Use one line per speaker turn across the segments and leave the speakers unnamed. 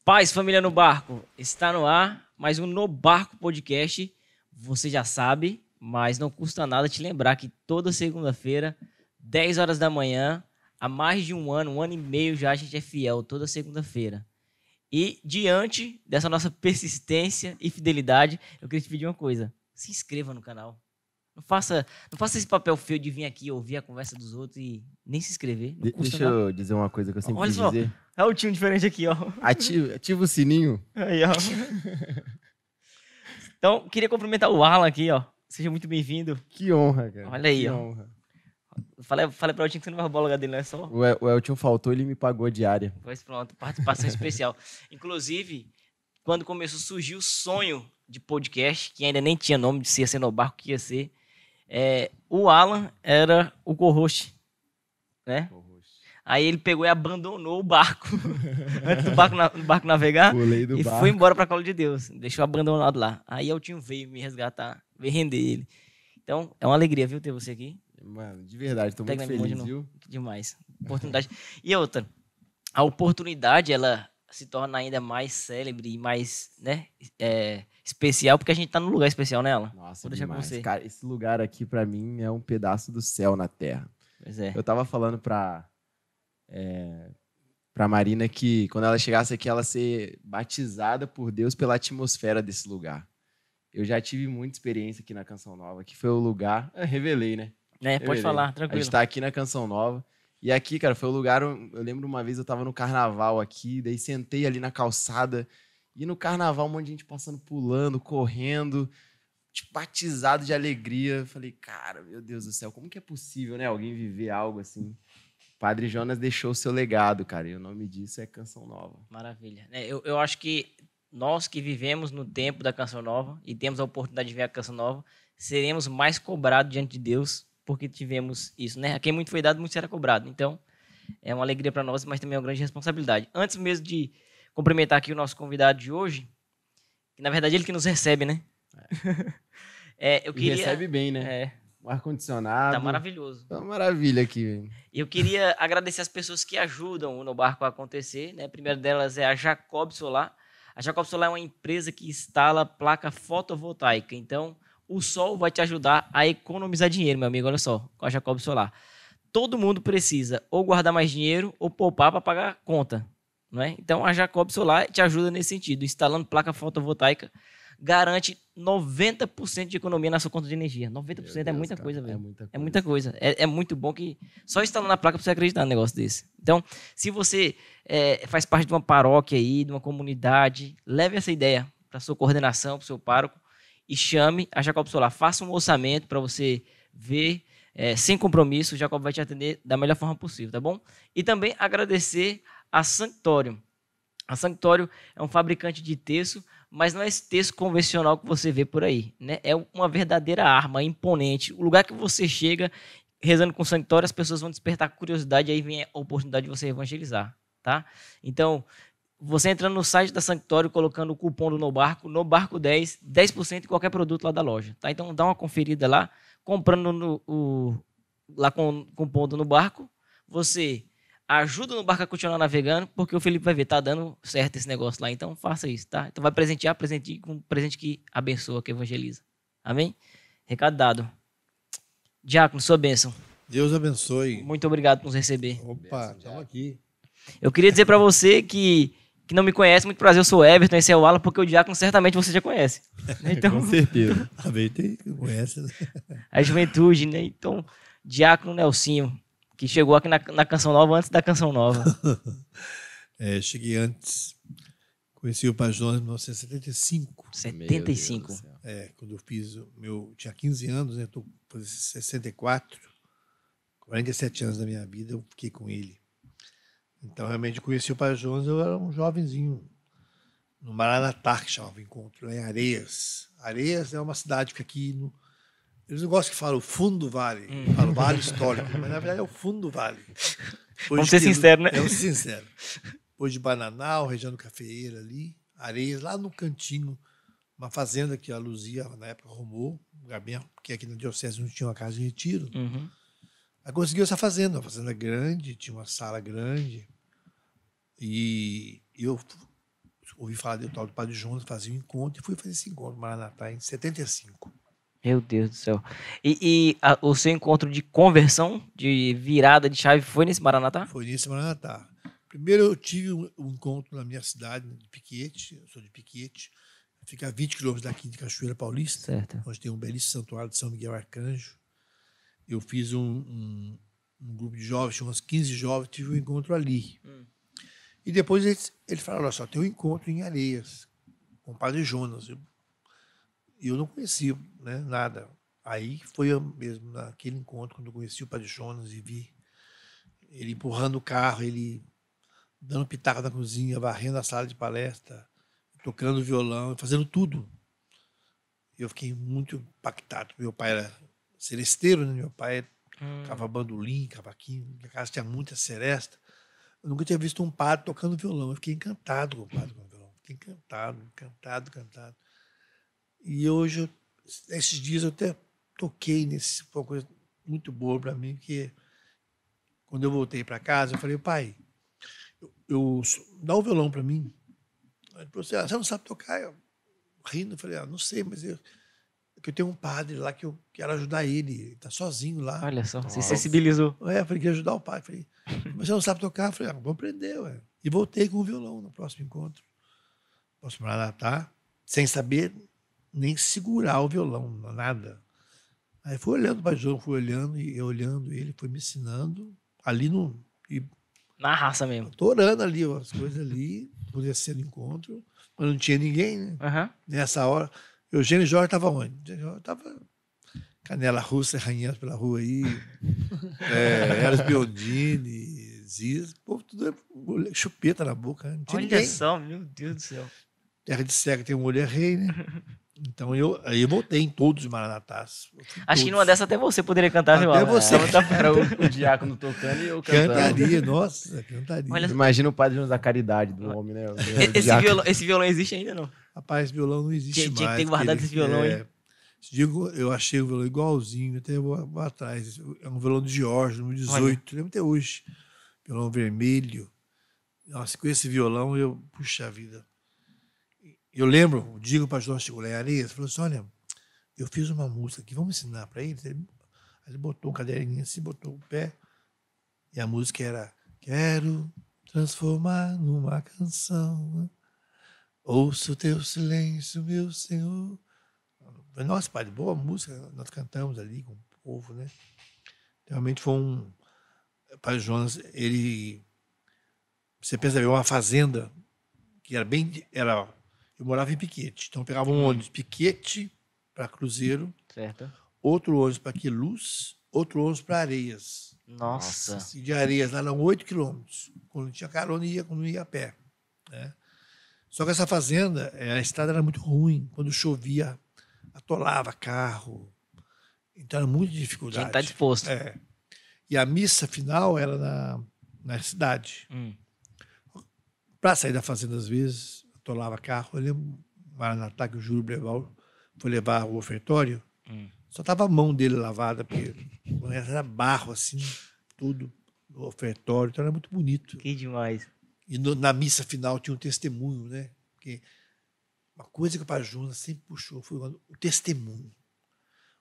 Paz, família no barco, está no ar mais um No Barco Podcast. Você já sabe, mas não custa nada te lembrar que toda segunda-feira, 10 horas da manhã, há mais de um ano e meio já, a gente é fiel toda segunda-feira. E diante dessa nossa persistência e fidelidade, eu queria te pedir uma coisa: se inscreva no canal. Não faça esse papel feio de vir aqui ouvir a conversa dos outros e nem se inscrever. Não custa
Deixa
nada.
eu dizer uma coisa que eu sempre
Olha
quis
só,
dizer.
olha o time diferente aqui, ó.
Ativa o sininho.
Aí, ó. Então, queria cumprimentar o Alan aqui, ó. Seja muito bem-vindo.
Que honra, cara.
Olha aí,
que
ó.
honra.
Falei pra Elton que você não vai roubar o lugar dele, não é só?
O Elton faltou, ele me pagou a diária.
Pois pronto, participação especial. Inclusive, quando começou a surgir o sonho de podcast, que ainda nem tinha nome de ser no barco, que ia ser, o Alan era o co-host, né? Aí ele pegou e abandonou o barco, antes do barco navegar,
Pulei do
e
barco.
foi embora pra Cola de Deus. Deixou abandonado lá. Aí o Elton veio me resgatar, veio render ele. Então, é uma alegria, viu, ter você aqui.
Mano, de verdade, tô muito
Pega na minha mão de
feliz,
novo.
viu?
Que demais. Oportunidade. E outra, a oportunidade, ela se torna ainda mais célebre e mais, né, especial, porque a gente tá num lugar especial, né, Alan?
Nossa,
Vou deixar com
demais.
você.
Cara, esse lugar aqui, pra mim, é um pedaço do céu na terra.
Pois é.
Eu tava falando pra Marina que quando ela chegasse aqui, ela ser batizada por Deus pela atmosfera desse lugar. Eu já tive muita experiência aqui na Canção Nova, que foi o lugar... revelei, né?
Pode
Revelei.
falar,
A
tranquilo.
gente tá aqui na Canção Nova. E aqui, cara, foi o lugar... Eu lembro uma vez eu tava no carnaval aqui, daí sentei ali na calçada. E no carnaval, um monte de gente passando, pulando, correndo, tipo, batizado de alegria. Eu falei, cara, meu Deus do céu, como que é possível, né? Alguém viver algo assim? Padre Jonas deixou o seu legado, cara. E o nome disso é Canção Nova.
Maravilha. Eu acho que nós que vivemos no tempo da Canção Nova e temos a oportunidade de ver a Canção Nova, seremos mais cobrados diante de Deus porque tivemos isso, né? A quem muito foi dado, muito será cobrado. Então, é uma alegria para nós, mas também é uma grande responsabilidade. Antes mesmo de cumprimentar aqui o nosso convidado de hoje, que na verdade ele que nos recebe, né? Eu queria...
E recebe bem, né? O ar-condicionado.
Tá maravilhoso.
Tá uma maravilha aqui.
Eu queria agradecer as pessoas que ajudam o No Barco a acontecer, né? A primeira delas é a Jacob Solar. A Jacob Solar é uma empresa que instala placa fotovoltaica. Então, o sol vai te ajudar a economizar dinheiro, meu amigo. Olha só, com a Jacob Solar. Todo mundo precisa ou guardar mais dinheiro ou poupar para pagar a conta, não é? Então, a Jacob Solar te ajuda nesse sentido. Instalando placa fotovoltaica, garante 90% de economia na sua conta de energia. 90% é muita coisa, velho. É muita coisa. É muito bom que só instalando a placa pra você acreditar num negócio desse. Então, se você faz parte de uma paróquia aí, de uma comunidade, leve essa ideia para sua coordenação, para o seu pároco e chame a Jacob Solar. Faça um orçamento para você ver, sem compromisso. O Jacob vai te atender da melhor forma possível, tá bom? E também agradecer a Sanctorium. A Sanctorium é um fabricante de terço, mas não é esse terço convencional que você vê por aí, né? É uma verdadeira arma imponente. O lugar que você chega rezando com Sanctorium, as pessoas vão despertar curiosidade, aí vem a oportunidade de você evangelizar, tá? Então, você entrando no site da Sanctorium, colocando o cupom do No Barco 10, 10% em qualquer produto lá da loja, tá? Então, dá uma conferida lá, comprando lá com o cupom do No Barco, você ajuda o No Barco a continuar navegando, porque o Felipe vai ver, tá dando certo esse negócio lá, então faça isso, tá? Então vai presentear com um presente que abençoa, que evangeliza. Amém? Recado dado. Diácono, sua bênção.
Deus abençoe.
Muito obrigado por nos receber.
Opa, estamos aqui.
Eu queria dizer para você que não me conhece, muito prazer, eu sou o Everton, esse é o Alan, porque o Diácono certamente você já conhece. Então,
Com certeza.
A Beite conhece, né?
a juventude, né? Então, Diácono Nelsinho, que chegou aqui na Canção Nova antes da Canção Nova.
Cheguei antes. Conheci o Pai Jonas em 1975.
75.
Quando eu fiz tinha 15 anos, né? Estou fazendo 64. 47 anos da minha vida eu fiquei com ele. Então, realmente, eu conheci o Pai Jonas, eu era um jovenzinho. No Maranatá, que chamava o encontro, lá em Areias. Areias é uma cidade que aqui... Eles não gostam que falam o fundo do vale, falam vale histórico, mas na verdade é o fundo do vale.
Vamos ser sinceros, né?
É sincero. Depois de Bananal, região cafeeira ali, Areias, lá no cantinho, uma fazenda que a Luzia, na época, arrumou, porque aqui na Diocese não tinha uma casa de retiro.
Uhum.
Aí conseguiu essa fazenda, uma fazenda grande, tinha uma sala grande. E eu ouvi falar do tal do Padre Jonas, fazia um encontro, e fui fazer esse encontro no Maranatá em 75.
Meu Deus do céu. O seu encontro de conversão, de virada de chave, foi nesse Maranatá?
Foi nesse Maranatá. Primeiro eu tive um encontro na minha cidade, de Piquete, eu sou de Piquete, fica a 20 quilômetros daqui de Cachoeira Paulista,
Certo.
onde tem um belíssimo santuário de São Miguel Arcanjo. Eu fiz um grupo de jovens, tinha uns 15 jovens, tive um encontro ali. E depois eles falaram, olha só, tem um encontro em Areias, com o Padre Jonas. E eu não conhecia, né, nada. Aí foi mesmo naquele encontro, quando eu conheci o Padre Jonas e vi ele empurrando o carro, ele dando pitaco na cozinha, varrendo a sala de palestra, tocando violão, fazendo tudo. Eu fiquei muito impactado. Meu pai era seresteiro, né? Meu pai tocava bandolim, cavaquinho, minha casa tinha muita seresta. Eu nunca tinha visto um padre tocando violão. Eu fiquei encantado com o padre com o violão. Fiquei encantado. E hoje, esses dias, eu até toquei nesse. Foi uma coisa muito boa para mim, porque quando eu voltei para casa, eu falei, pai, dá o violão para mim. Ele falou assim, você não sabe tocar? Eu rindo, eu falei, não sei, mas eu tenho um padre lá que eu quero ajudar ele está sozinho lá.
Olha só, se sensibilizou.
Eu falei, queria ajudar o padre. Falei, mas você não sabe tocar? Eu falei, vou aprender, ué. E voltei com o violão no próximo encontro. Próximo Maranatá, sem saber nem segurar o violão, nada. Aí fui olhando o Padre João, fui olhando, e eu olhando ele, foi me ensinando ali no...
Na raça mesmo.
Tô orando ali, as coisas ali, acontecendo encontro, mas não tinha ninguém, né? Nessa hora, Eugênio Jorge estava onde? Eugênio Jorge estava Canela Russa, arranhando pela rua aí, Eros Biondini, Ziz, o povo tudo chupeta na boca, né? Não tinha ninguém.
Olha só, meu Deus do céu.
Terra de cega tem um mulher rei, né? Então aí eu voltei em todos os Maranatás.
Acho que numa dessa até você poderia cantar, viu?
Até você.
Era o diácono tocando e eu cantando.
Cantaria, nossa, cantaria.
Olha,
Imagina o Padre Jonas da caridade do homem, né?
Esse violão existe ainda, não?
Rapaz, esse violão não existe mais.
Tinha que ter guardado esse violão aí.
Eu achei o violão igualzinho, até vou atrás. É um violão de George, número 18, lembro até hoje. Violão vermelho. Nossa, com esse violão, puxa vida. Eu lembro, o Diego Pastor chegou lá em Areias, falou assim, olha, eu fiz uma música aqui, vamos ensinar para ele? Ele botou um caderninho assim, botou o pé, e a música era Quero transformar numa canção, ouço o teu silêncio, meu Senhor. Nossa, padre, boa música, nós cantamos ali com o povo, né? Realmente foi o Padre Jonas, você pensa, uma fazenda que eu morava em Piquete, então eu pegava um ônibus Piquete para Cruzeiro,
certo.
Outro ônibus para Queluz, outro ônibus para Areias.
Nossa.
E de Areias lá eram 8 quilômetros. Quando tinha carona, quando ia a pé. Né? Só que essa fazenda, a estrada era muito ruim. Quando chovia, atolava carro. Então era muita dificuldade.
Tinha que estar disposto.
E a missa final era na cidade. Para sair da fazenda, às vezes, atolava carro. Eu lembro Maranatá, que o Júlio Breval foi levar o ofertório. Só tava a mão dele lavada, porque era barro, assim, tudo, no ofertório. Então era muito bonito.
Que demais.
E na missa final tinha um testemunho, né? Porque uma coisa que o Padre Jonas sempre puxou foi o testemunho.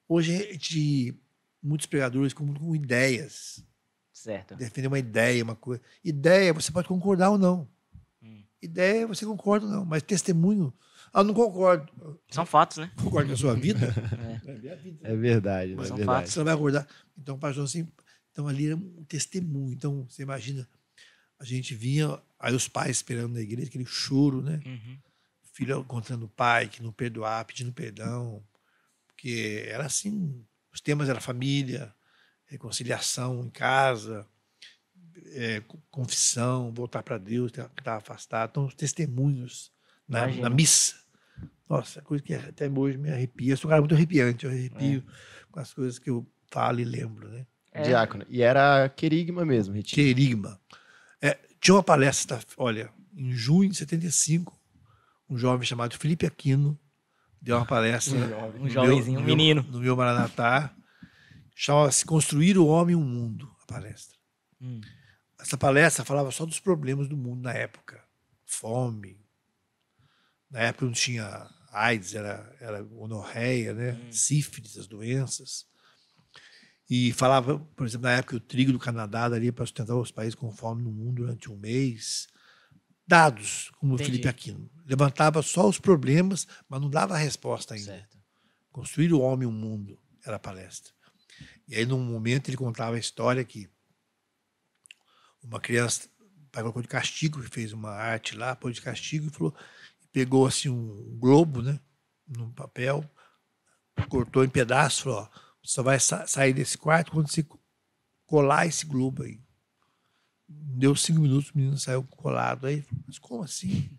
Hoje, muitos pregadores com ideias.
Certo.
Defender uma ideia, uma coisa. Ideia, você pode concordar ou não. Ideia, você concorda ou não. Mas testemunho, não concordo.
São fatos, né?
Concordo com a sua vida?
É verdade.
Mas
é
são
verdade.
fatos, você não vai acordar. Então, o Padre Jonas sempre... Então, ali era um testemunho. Então, você imagina, a gente vinha, aí os pais esperando na igreja, aquele choro, né? O filho encontrando o pai, que não perdoava, pedindo perdão. Porque era assim, os temas eram família, reconciliação em casa, confissão, voltar para Deus, que estava afastado. Então, os testemunhos na missa. Nossa, coisa que até hoje me arrepia. Eu sou um cara muito arrepiante, eu arrepio com as coisas que eu falo e lembro, né?
Diácono. E era querigma mesmo, retiro.
Querigma. Tinha uma palestra, olha, em junho de 75, um jovem chamado Felipe Aquino deu uma palestra.
Um jovenzinho, um menino.
No meu Maranatá. Chamava-se Construir o Homem e o Mundo, a palestra. Essa palestra falava só dos problemas do mundo na época. Fome, Na época não tinha AIDS, era gonorreia, né? Sífilis, as doenças. E falava, por exemplo, na época o trigo do Canadá daria para sustentar os países com fome no mundo durante um mês. Dados, como o
Entendi.
Felipe Aquino. Levantava só os problemas, mas não dava a resposta ainda.
Certo.
Construir o homem e o mundo era a palestra. E aí, num momento, ele contava a história que uma criança, o pai colocou de castigo, fez uma arte lá, pôs de castigo e falou, pegou assim um globo, né, num papel, cortou em pedaços, falou, ó, você só vai sair desse quarto quando você colar esse globo aí. Deu 5 minutos, o menino saiu colado. Aí, mas como assim?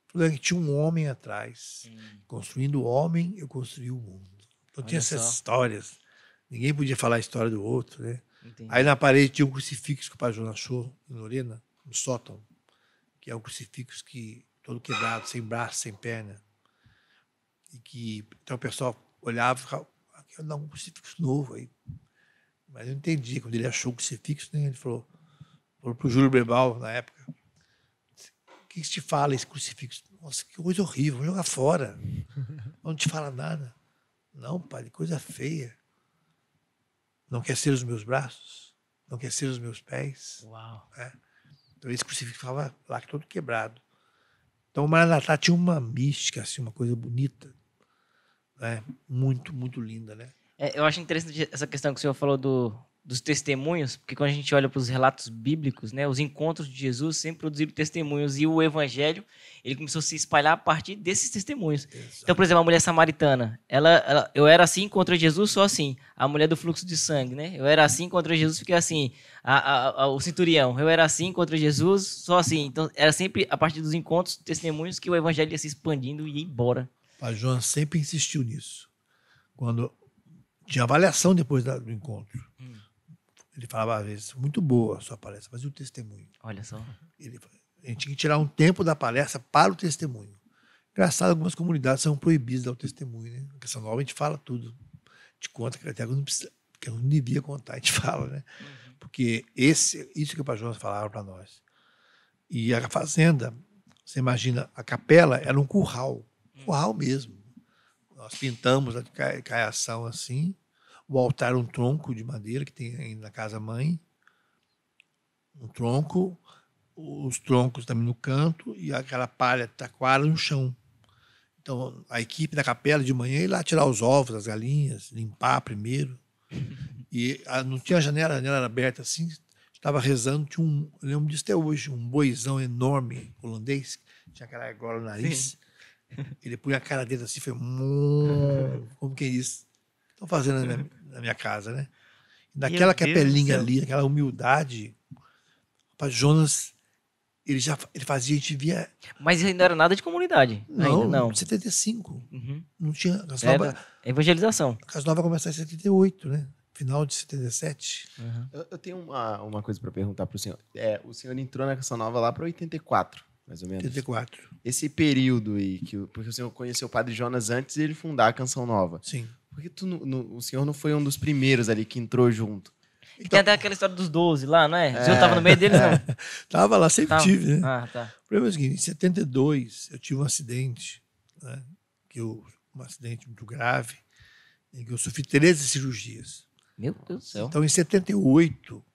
Falou que tinha um homem atrás. Construindo o homem, eu construí o mundo. Então tinha essas histórias. Ninguém podia falar a história do outro, né?
Entendi.
Aí na parede tinha um crucifixo que o Pai Jonas achou em Lorena, no sótão, que é um crucifixo que todo quebrado, sem braço, sem perna. E que então o pessoal olhava e ficava, não, um crucifixo novo aí. Mas eu entendi, quando ele achou o crucifixo, né, ele falou para o Júlio Brebal, na época, o que te fala esse crucifixo? Nossa, que coisa horrível, vou jogar fora. Não te fala nada. Não, pai, coisa feia. Não quer ser os meus braços? Não quer ser os meus pés?
Uau.
É. Então esse crucifixo ficava lá todo quebrado. Então o Maranatá tinha uma mística, assim, uma coisa bonita, né? Muito, muito linda, né?
Eu acho interessante essa questão que o senhor falou dos testemunhos, porque quando a gente olha para os relatos bíblicos, né, os encontros de Jesus sempre produziram testemunhos e o evangelho ele começou a se espalhar a partir desses testemunhos.
Exato.
Então, por exemplo, a mulher samaritana, eu era assim contra Jesus, só assim. A mulher do fluxo de sangue, né? Eu era assim contra Jesus, fiquei assim. O centurião, eu era assim contra Jesus, só assim. Então, era sempre a partir dos encontros, testemunhos, que o evangelho ia se expandindo e ia embora.
O Pai João sempre insistiu nisso. Quando tinha avaliação depois do encontro. Ele falava às vezes, muito boa a sua palestra, mas e o testemunho?
Olha só.
A gente tinha que tirar um tempo da palestra para o testemunho. Engraçado, algumas comunidades são proibidas de dar o testemunho, né? Na Canção Nova a gente fala tudo. A gente conta que até não precisa, que eu não devia contar, a gente fala, né? Porque isso que o Pai João falava para nós. E a fazenda, você imagina, a capela era um curral mesmo. Nós pintamos a caiação assim, o altar um tronco de madeira que tem aí na casa-mãe, um tronco, os troncos também no canto e aquela palha taquara no chão. Então, a equipe da capela de manhã ia lá tirar os ovos, as galinhas, limpar primeiro. E não tinha janela, a janela era aberta assim, estava rezando, tinha eu lembro disso até hoje, um boizão enorme holandês, tinha aquela argola no nariz. Ele punha a cara dele assim, foi como que é isso? Estão fazendo na minha casa, né? Naquela capelinha ali, aquela humildade, o Pai Jonas, ele fazia, a gente via...
Mas ainda não era nada de comunidade.
Não,
ainda não.
75.
Uhum.
Não tinha...
Era evangelização.
A Casa Nova começou em 78, né? Final de 77.
Uhum.
Eu tenho uma coisa para perguntar para o senhor. O senhor entrou na Canção Nova lá para 84, mais ou menos.
84.
Esse período aí, porque o senhor conheceu o Padre Jonas antes de ele fundar a Canção Nova.
Sim.
Por que o senhor não foi um dos primeiros ali que entrou junto?
Então, tem até aquela história dos 12 lá, não é? O senhor estava no meio deles, não?
Tava lá, sempre tive, né?
Ah, tá.
O problema é o seguinte, em 72 eu tive um acidente, né? Um acidente muito grave, em que eu sofri 13 cirurgias.
Meu Deus do céu.
Então, em 78,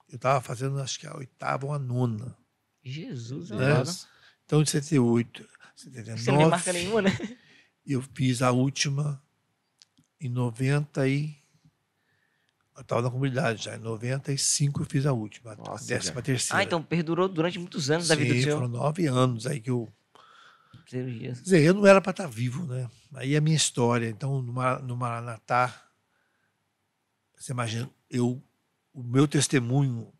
eu estava fazendo, acho que a 8ª ou a 9ª.
Jesus,
Né?
amado.
Então, em 78,
Você não tem
79,
marca nenhuma, né?
eu fiz a última em 90 e... Eu estava na comunidade já. Em 95 eu fiz a última,
Nossa,
a 13ª.
Ah, então perdurou durante muitos anos da vida do
Sim,
senhor.
foram 9 anos aí que eu...
Cirurgias.
Quer dizer, eu não era para estar vivo, né? Aí a minha história. Então, no Maranatá, você imagina, o meu testemunho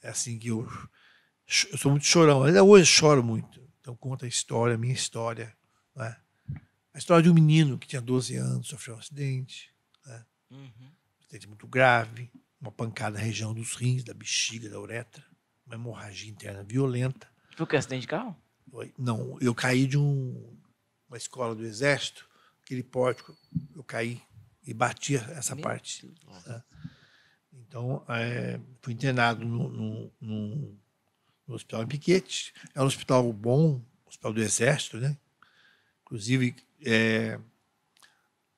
é assim que eu sou muito chorão. Ainda hoje choro muito. Então, conta a história, a minha história, né? A história de um menino que tinha 12 anos, sofreu um acidente, né?
Uhum.
Acidente muito grave, uma pancada na região dos rins, da bexiga, da uretra, uma hemorragia interna violenta.
Foi o que? Acidente de carro?
Não, eu caí de uma escola do Exército, aquele pórtico, eu caí e bati essa
Meu
parte.
Deus.
Né? Então, fui internado no hospital em Piquete. É um hospital bom, hospital do Exército, né? Inclusive,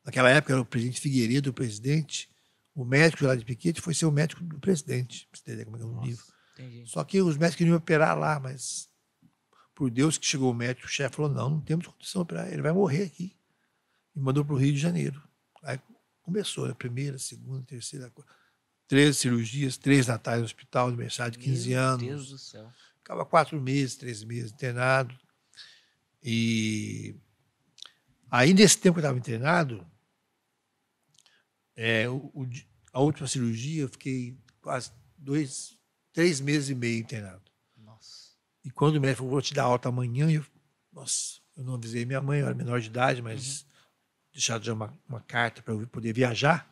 naquela época era o presidente Figueiredo, o presidente. O médico lá de Piquete foi ser o médico do presidente. Pra você entender como é que é o nível.
Entendi.
Só que os médicos queriam operar lá, mas por Deus que chegou o médico, o chefe falou, não temos condição de operar, ele vai morrer aqui. E mandou para o Rio de Janeiro. Aí começou, né? Primeira, segunda, terceira, 13 cirurgias, 3 natais no hospital, aniversário de 15 anos.
Meu Deus do céu.
Ficava 4 meses, 3 meses internado. E aí, nesse tempo que eu estava internado, a última cirurgia, eu fiquei quase 3 meses e meio internado.
Nossa.
E quando o médico falou, vou te dar alta amanhã, eu não avisei minha mãe, eu era menor de idade, mas deixaram já uma carta para eu poder viajar.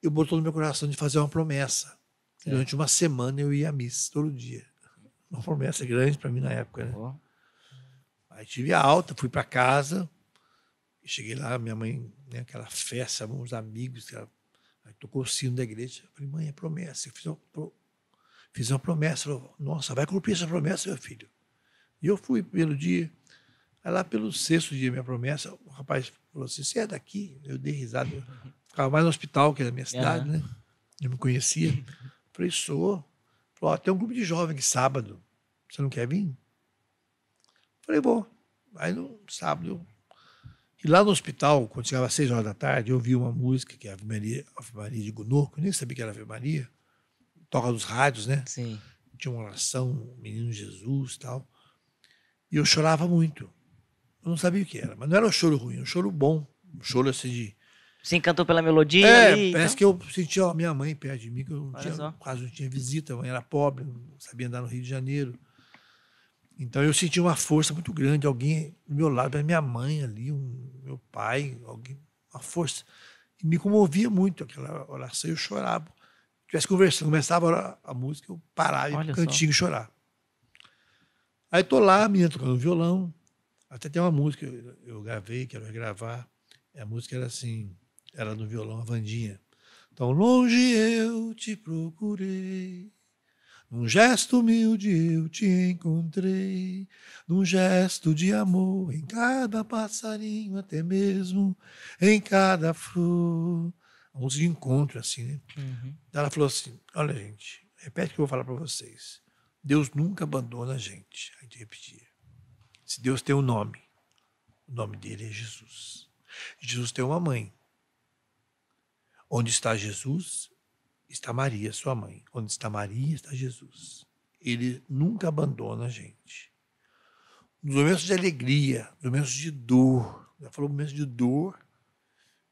Eu botou no meu coração de fazer uma promessa. Durante uma semana eu ia à missa, todo dia. Uma promessa grande para mim na época, né?
Oh.
Aí tive a alta, fui para casa, e cheguei lá, minha mãe, né, aquela festa, uns amigos, aí tocou o sino da igreja. Eu falei, mãe, é promessa. Eu fiz uma promessa. Falou, nossa, vai cumprir essa promessa, meu filho. E eu fui pelo dia. Aí lá pelo 6º dia, minha promessa, o rapaz falou assim, você é daqui? Eu dei risada. Eu ficava mais no hospital, que era a minha cidade, né? Eu me conhecia. Falei, sou. Falou, tem um grupo de jovens aqui sábado. Você não quer vir? Falei, vou. Aí no sábado, e lá no hospital, quando chegava às 6 horas da tarde, eu ouvi uma música, que é a Ave Maria de Gounod, que eu nem sabia que era Ave Maria. Toca nos rádios, né?
Sim.
Tinha uma oração, Menino Jesus e tal. E eu chorava muito. Eu não sabia o que era, mas não era um choro ruim, um choro bom. Um choro assim de...
Você encantou pela melodia ali?
Parece que eu sentia a minha mãe perto de mim, que eu quase não tinha visita, a mãe era pobre, não sabia andar no Rio de Janeiro. Então eu senti uma força muito grande, alguém do meu lado, minha mãe ali, meu pai, alguém, uma força. E me comovia muito aquela oração, eu chorava. Se estivesse conversando, começava a música, eu parava e ia pro cantinho e chorar. Aí tô lá, a menina tocando violão, até tem uma música que eu gravei, quero regravar. A música era assim, era no violão, a Vandinha. Tão longe eu te procurei, num gesto humilde eu te encontrei, num gesto de amor, em cada passarinho, até mesmo em cada flor. A música de encontro, assim, né? Ela falou assim, olha, gente, repete o que eu vou falar para vocês. Deus nunca abandona a gente. A gente repetia. Se Deus tem um nome, o nome dele é Jesus. Jesus tem uma mãe. Onde está Jesus, está Maria, sua mãe. Onde está Maria, está Jesus. Ele nunca abandona a gente. Nos momentos de alegria, nos momentos de dor, ela falou momentos de dor,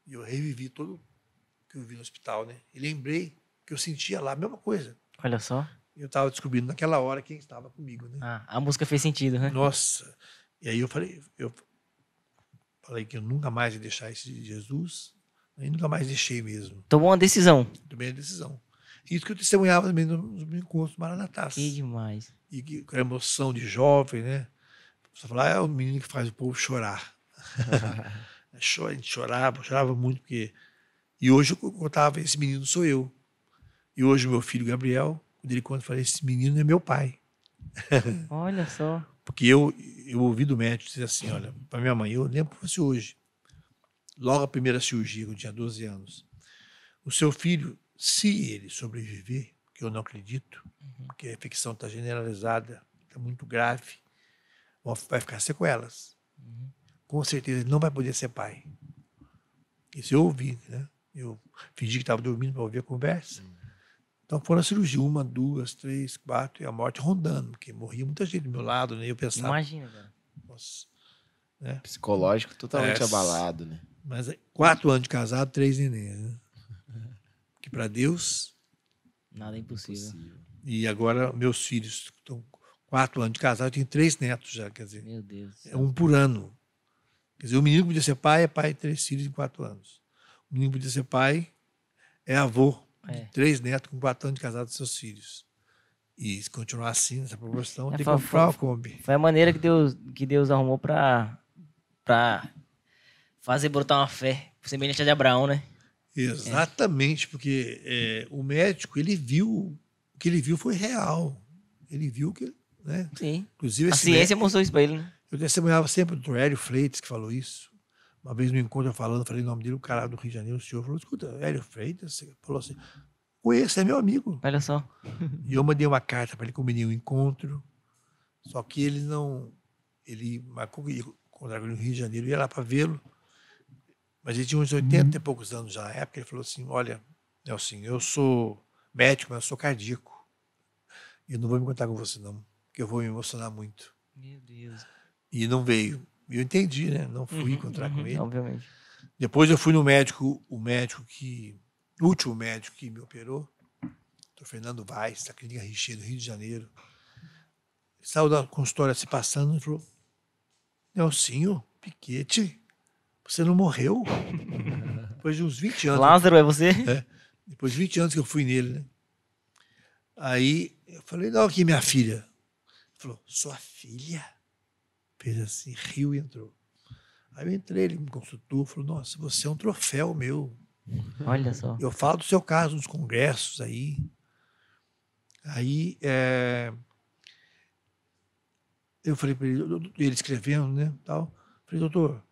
e eu revivi todo o que eu vi no hospital, né? E lembrei que eu sentia lá a mesma coisa.
Olha só.
Eu estava descobrindo naquela hora quem estava comigo, né?
A música fez sentido, né?
Nossa! E aí eu falei que eu nunca mais ia deixar esse Jesus, e nunca mais deixei mesmo.
Tomou uma decisão.
Tomei a decisão. Isso que eu testemunhava também nos meus encontros maranatás.
Que demais.
E com a emoção de jovem, né? Você falar, é o menino que faz o povo chorar. A gente chorava muito, porque... E hoje eu contava, esse menino sou eu. E hoje o meu filho Gabriel, quando ele conta, eu falei, esse menino é meu pai.
Olha só.
Porque eu ouvi do médico dizer assim, olha, para minha mãe, eu lembro que fosse hoje, logo a primeira cirurgia, quando eu tinha 12 anos, o seu filho, se ele sobreviver, que eu não acredito, porque a infecção está generalizada, está muito grave, vai ficar sequelas. Com certeza ele não vai poder ser pai. Isso eu ouvi, né? Eu fingi que estava dormindo para ouvir a conversa. Então foram a cirurgia, 1, 2, 3, 4, e a morte rondando, porque morria muita gente do meu lado, né? Eu pensava...
Imagina, cara.
Nossa, né?
Psicológico totalmente abalado, né?
Mas 4 anos de casado, 3 neném, né? Que para Deus...
Nada é impossível.
E agora meus filhos estão 4 anos de casado, eu tenho 3 netos já, quer dizer...
Meu Deus.
É 1 por ano. Quer dizer, o menino podia ser pai, é pai de 3 filhos em 4 anos. O menino podia ser pai, é avô de 3 netos com 4 anos de casado dos seus filhos. E se continuar assim, nessa proporção, tem que comprar uma Kombi.
Foi a maneira que Deus arrumou para fazer brotar uma fé semelhante a de Abraão, né?
Exatamente, porque o médico, ele viu, o que ele viu foi real. Ele viu que, né?
Sim.
Inclusive,
A ciência mostrou isso para ele, né?
Eu testemunhava sempre do Dr. Hélio Freitas, que falou isso. Uma vez no encontro eu falei o nome dele, o cara do Rio de Janeiro, o senhor falou, escuta, Hélio Freitas, você falou assim, conheço, é meu amigo.
Olha só.
E eu mandei uma carta para ele, combinei um encontro, só que ele não... Ele marcou que ia encontrar ele no Rio de Janeiro, ia lá para vê-lo, mas ele tinha uns 80 e poucos anos já na época, ele falou assim, olha, Nelson, eu sou médico, mas eu sou cardíaco. Eu não vou me encontrar com você, não, porque eu vou me emocionar muito.
Meu Deus.
E não veio. Eu entendi, né? Não fui encontrar com ele.
Obviamente.
Depois eu fui no médico, o último médico que me operou, Dr. Fernando Vaz, da Clínica Richer, do Rio de Janeiro. Ele saiu da consultória se passando e falou, Nelsinho Piquete, você não morreu? Depois de uns 20 anos.
Lázaro, é você?
Depois de 20 anos que eu fui nele, né? Aí eu falei, não, aqui minha filha. Ele falou, sua filha? Fez assim, riu e entrou. Aí eu entrei, ele me consultou, falou, nossa, você é um troféu meu.
Olha só.
Eu falo do seu caso nos congressos aí. Aí eu falei para ele escrevendo, né, tal. Falei, doutor,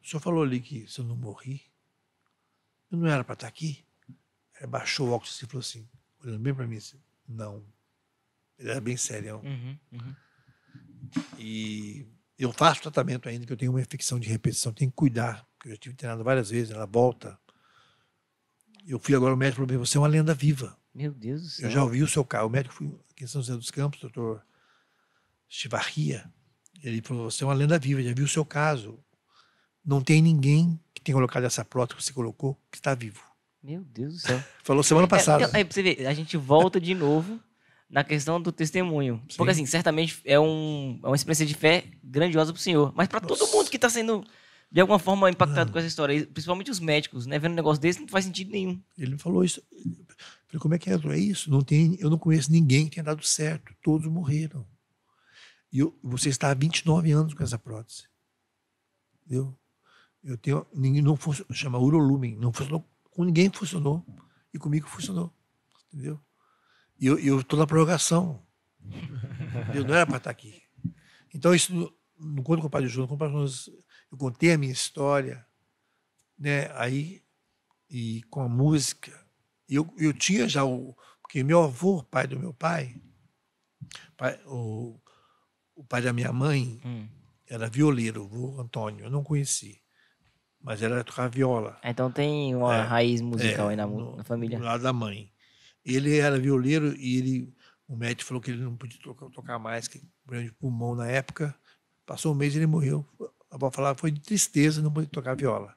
o senhor falou ali que se eu não morri, eu não era para estar aqui? Ele baixou o óculos e falou assim, olhando bem para mim, assim, não. Ele era bem sério. E eu faço tratamento ainda, que eu tenho uma infecção de repetição, tenho que cuidar, porque eu já tive treinado várias vezes, ela volta. Eu fui agora, o médico falou, você é uma lenda viva.
Meu Deus do céu.
Eu já ouvi o seu caso. O médico foi aqui em São José dos Campos, doutor Chivarria. Ele falou, você é uma lenda viva, já viu o seu caso. Não tem ninguém que tenha colocado essa prótese que você colocou que está vivo.
Meu Deus do céu.
Falou semana passada.
Aí pra você ver, a gente volta de novo na questão do testemunho.
Sim.
Porque assim, certamente é uma experiência de fé grandiosa pro senhor. Mas para todo mundo que está sendo, de alguma forma, impactado com essa história, principalmente os médicos, né? Vendo um negócio desse, não faz sentido nenhum.
Ele me falou isso. Eu falei, como é que é? É isso? Não tem, eu não conheço ninguém que tenha dado certo. Todos morreram. E você está há 29 anos com essa prótese. Entendeu? Eu tenho, ninguém não funcionou, chama urolumen, não funcionou, com ninguém funcionou. E comigo funcionou. Entendeu? E eu estou na prorrogação. Eu não era para estar aqui. Então, isso no conto com o Padre Jonas, eu contei a minha história, né? Aí, e com a música. Eu tinha já porque meu avô, pai do meu pai, o pai da minha mãe, era violeiro, o vô Antônio, eu não conheci. Mas ela tocava viola.
Então tem uma raiz musical aí na família.
Do lado da mãe. Ele era violeiro e o médico falou que ele não podia tocar mais, que problema de pulmão na época. Passou um mês e ele morreu. A avó falava que foi de tristeza não poder tocar viola.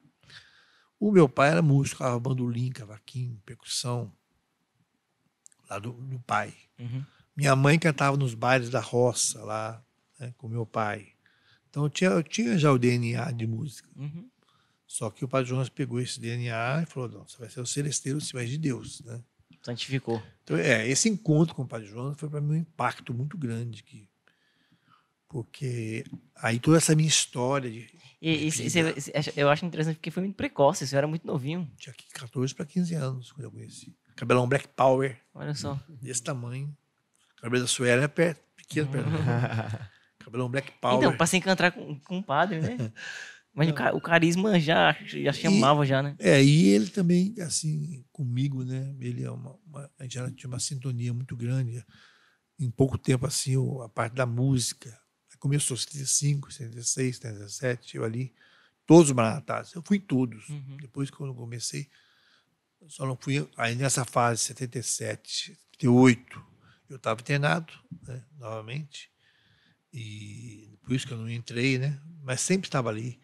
O meu pai era músico, tocava bandolim, cavaquinho, percussão, lá do pai. Minha mãe cantava nos bailes da roça, lá, né, com meu pai. Então eu tinha já o DNA de música. Só que o Padre Jonas pegou esse DNA e falou, não, você vai ser o celesteiro, você vai de Deus, né?
Santificou.
Então, esse encontro com o Padre Jonas foi para mim um impacto muito grande. Porque aí toda essa minha história
eu acho interessante porque foi muito precoce, você era muito novinho.
Tinha 14 para 15 anos quando eu conheci. Cabelão Black Power.
Olha só.
Desse tamanho. Cabelo da Suera é pequeno. Cabelão Black Power.
Então, para se encontrar com o padre, né? Mas o carisma já chamava, já, né?
E ele também, assim, comigo, né? Ele a gente já tinha uma sintonia muito grande. Em pouco tempo, assim, a parte da música. Começou em 75, 76, 77, eu ali. Todos os Maranatás. Eu fui em todos. Depois, quando eu comecei, eu só não fui. Aí nessa fase, 77, 78, eu estava internado, né, novamente. E por isso que eu não entrei, né? Mas sempre estava ali.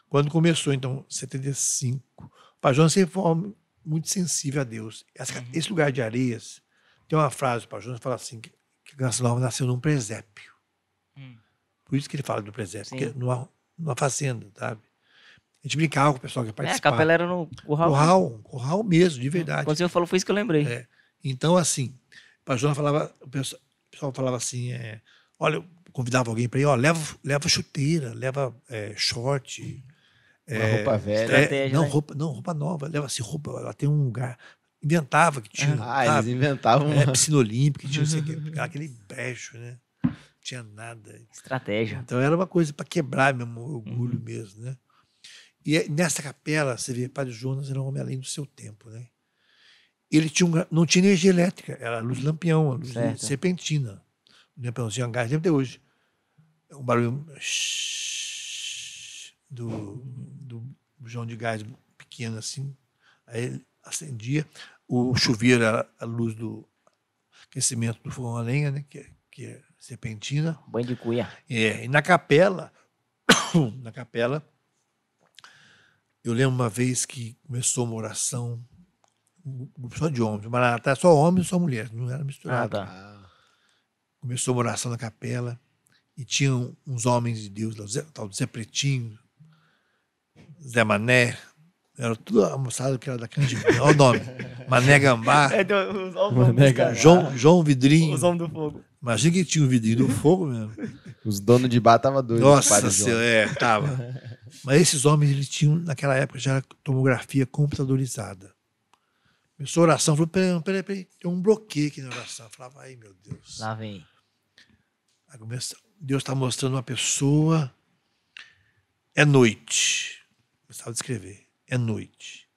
Quando começou, então, 75, o Padre Jonas sempre foi muito sensível a Deus. Esse lugar de Areias, tem uma frase do Padre Jonas que fala assim, que a Graça Nova nasceu num presépio. Por isso que ele fala do presépio, porque numa fazenda, sabe? A gente brincava com o pessoal que participava.
A capela era no curral.
Curral mesmo, de verdade.
Quando o senhor falou, foi isso que eu lembrei.
Então, assim, o Padre Jonas falava, o pessoal falava assim, olha, eu convidava alguém para ir, leva chuteira, leva short.
Uma roupa velha.
Roupa nova. Leva assim, roupa, ela tem um lugar. Inventava que tinha.
Eles inventavam
piscina olímpica, tinha aquele brejo, né? tinha nada.
Estratégia.
Então era uma coisa para quebrar mesmo o orgulho mesmo, né? E nessa capela, você vê, Padre Jonas era um homem além do seu tempo, né? Ele não tinha energia elétrica, era luz lampião, a luz
Certo.
serpentina. O lampiãozinho a gás, lembra até hoje. Um barulho do bujão de gás pequeno assim. Aí ele acendia. O chuveiro era a luz do aquecimento do fogão a lenha, né? Que é serpentina.
Banho de cuia.
E na capela, eu lembro uma vez que começou uma oração, um grupo só de homens, Maranatá, só homens e só mulheres, não era misturado.
Tá.
Começou uma oração na capela e tinham uns homens de Deus, tal Zé Pretinho, Zé Mané, era tudo a moçada que era da Canjibrina, olha o nome, Mané Gambá, João Vidrinho.
Os homens do fogo.
Imagina que tinha o vidrinho do fogo mesmo.
Os donos de bar estavam doidos.
Nossa Senhora, tava. Mas esses homens, eles tinham, naquela época, já tomografia computadorizada. Começou a oração, falou, peraí, tem um bloqueio aqui na oração. Eu falava, ai meu Deus.
Lá vem.
Aí Deus está mostrando uma pessoa, é noite. Gostava de escrever, é noite.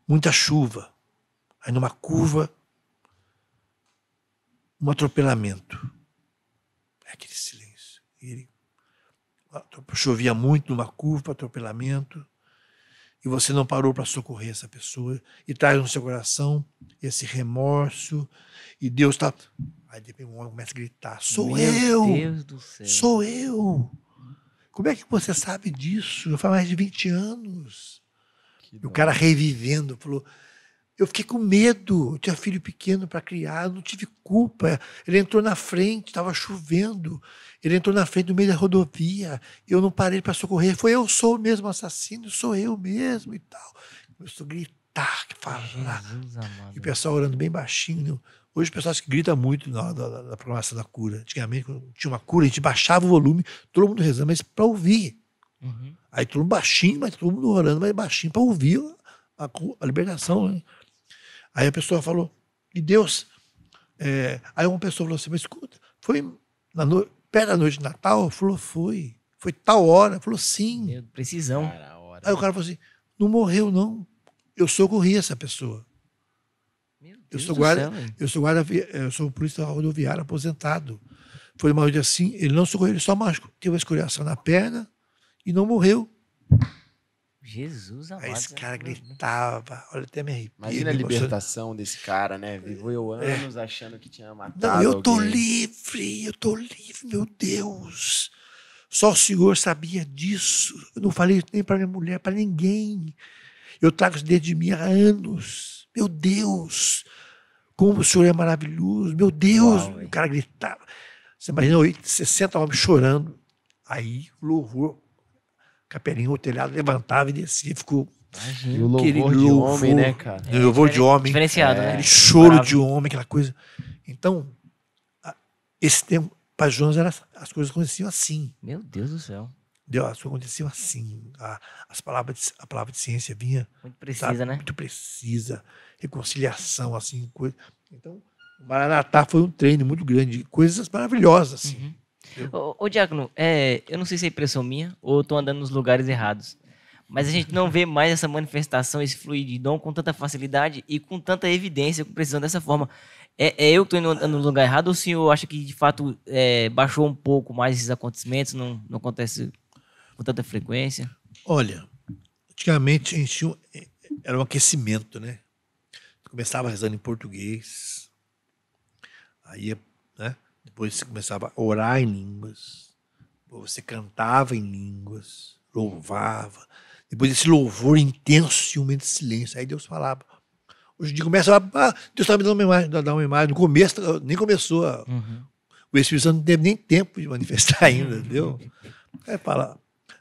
Muita chuva. Aí numa curva, um atropelamento. É aquele silêncio. Chovia muito numa curva, atropelamento, e você não parou para socorrer essa pessoa, e traz no seu coração esse remorso, e Deus está... Aí depois um homem começa a gritar, sou eu!
Meu Deus do céu.
Sou eu! Como é que você sabe disso? Já faz mais de 20 anos. E o cara revivendo, falou... Eu fiquei com medo, eu tinha filho pequeno para criar, eu não tive culpa. Ele entrou na frente, estava chovendo, ele entrou na frente do meio da rodovia, eu não parei para socorrer. Foi eu sou mesmo assassino, sou eu mesmo e tal. Começou a gritar, falar.
Jesus amado.
E o pessoal orando bem baixinho. Hoje o pessoal grita muito na hora da programação da cura. Antigamente, quando tinha uma cura, a gente baixava o volume, todo mundo rezando, mas para ouvir.
Uhum.
Aí todo mundo baixinho, mas todo mundo orando, mas baixinho, para ouvir a libertação, né? Aí a pessoa falou, e Deus... Aí uma pessoa falou assim, mas escuta, foi perto da noite de Natal? Falou, foi. Foi tal hora? Falou, sim.
Meu, precisão.
Cara, a hora.
Aí o cara falou assim, não morreu não, eu socorri essa pessoa.
Meu
Eu
Deus
sou
do
guarda,
céu, velho.
eu sou polícia rodoviário aposentado. Foi uma noite assim, ele não socorreu, ele só teve uma escoriação na perna e não morreu.
Jesus amado.
Aí esse cara gritava, olha, até me arrepio.
Imagina a libertação desse cara, né? Viveu anos achando que tinha matado
Não, eu tô
alguém.
livre, meu Deus. Só o Senhor sabia disso. Eu não falei nem para minha mulher, para ninguém. Eu trago isso dentro de mim há anos. Meu Deus, como o Senhor é maravilhoso. Meu Deus,
Uau,
o cara gritava. Você imagina 60 homens chorando. Aí o louvor, capelinho, o telhado levantava e descia, ficou...
E o
Imagina.
louvor de homem, né, cara?
O louvor de homem.
Diferenciado, né?
Aquele choro
Bravo.
de homem, aquela coisa. Então, esse tempo, para Jonas, as coisas aconteciam assim.
Meu Deus do céu.
Entendeu? As coisas aconteciam assim. A palavra de ciência vinha,
Muito precisa,
sabe,
né?
muito precisa. Reconciliação, assim, coisa. Então, o Maranatá foi um treino muito grande. Coisas maravilhosas, assim.
Ô, Diácono, eu não sei se é impressão minha ou eu tô andando nos lugares errados, mas a gente não vê mais essa manifestação, esse fluir de dom com tanta facilidade e com tanta evidência, com precisão dessa forma. É eu que estou andando no lugar errado ou o senhor acha que, de fato, baixou um pouco mais esses acontecimentos, não acontece com tanta frequência?
Olha, antigamente a gente tinha, era um aquecimento, né? Começava rezando em português, aí, né? Depois você começava a orar em línguas, depois você cantava em línguas, louvava, depois esse louvor intenso e um momento de silêncio, aí Deus falava. Hoje em dia começa a Deus está me dando uma imagem, no começo nem começou, o Espírito Santo não teve nem tempo de manifestar ainda, entendeu? Aí fala,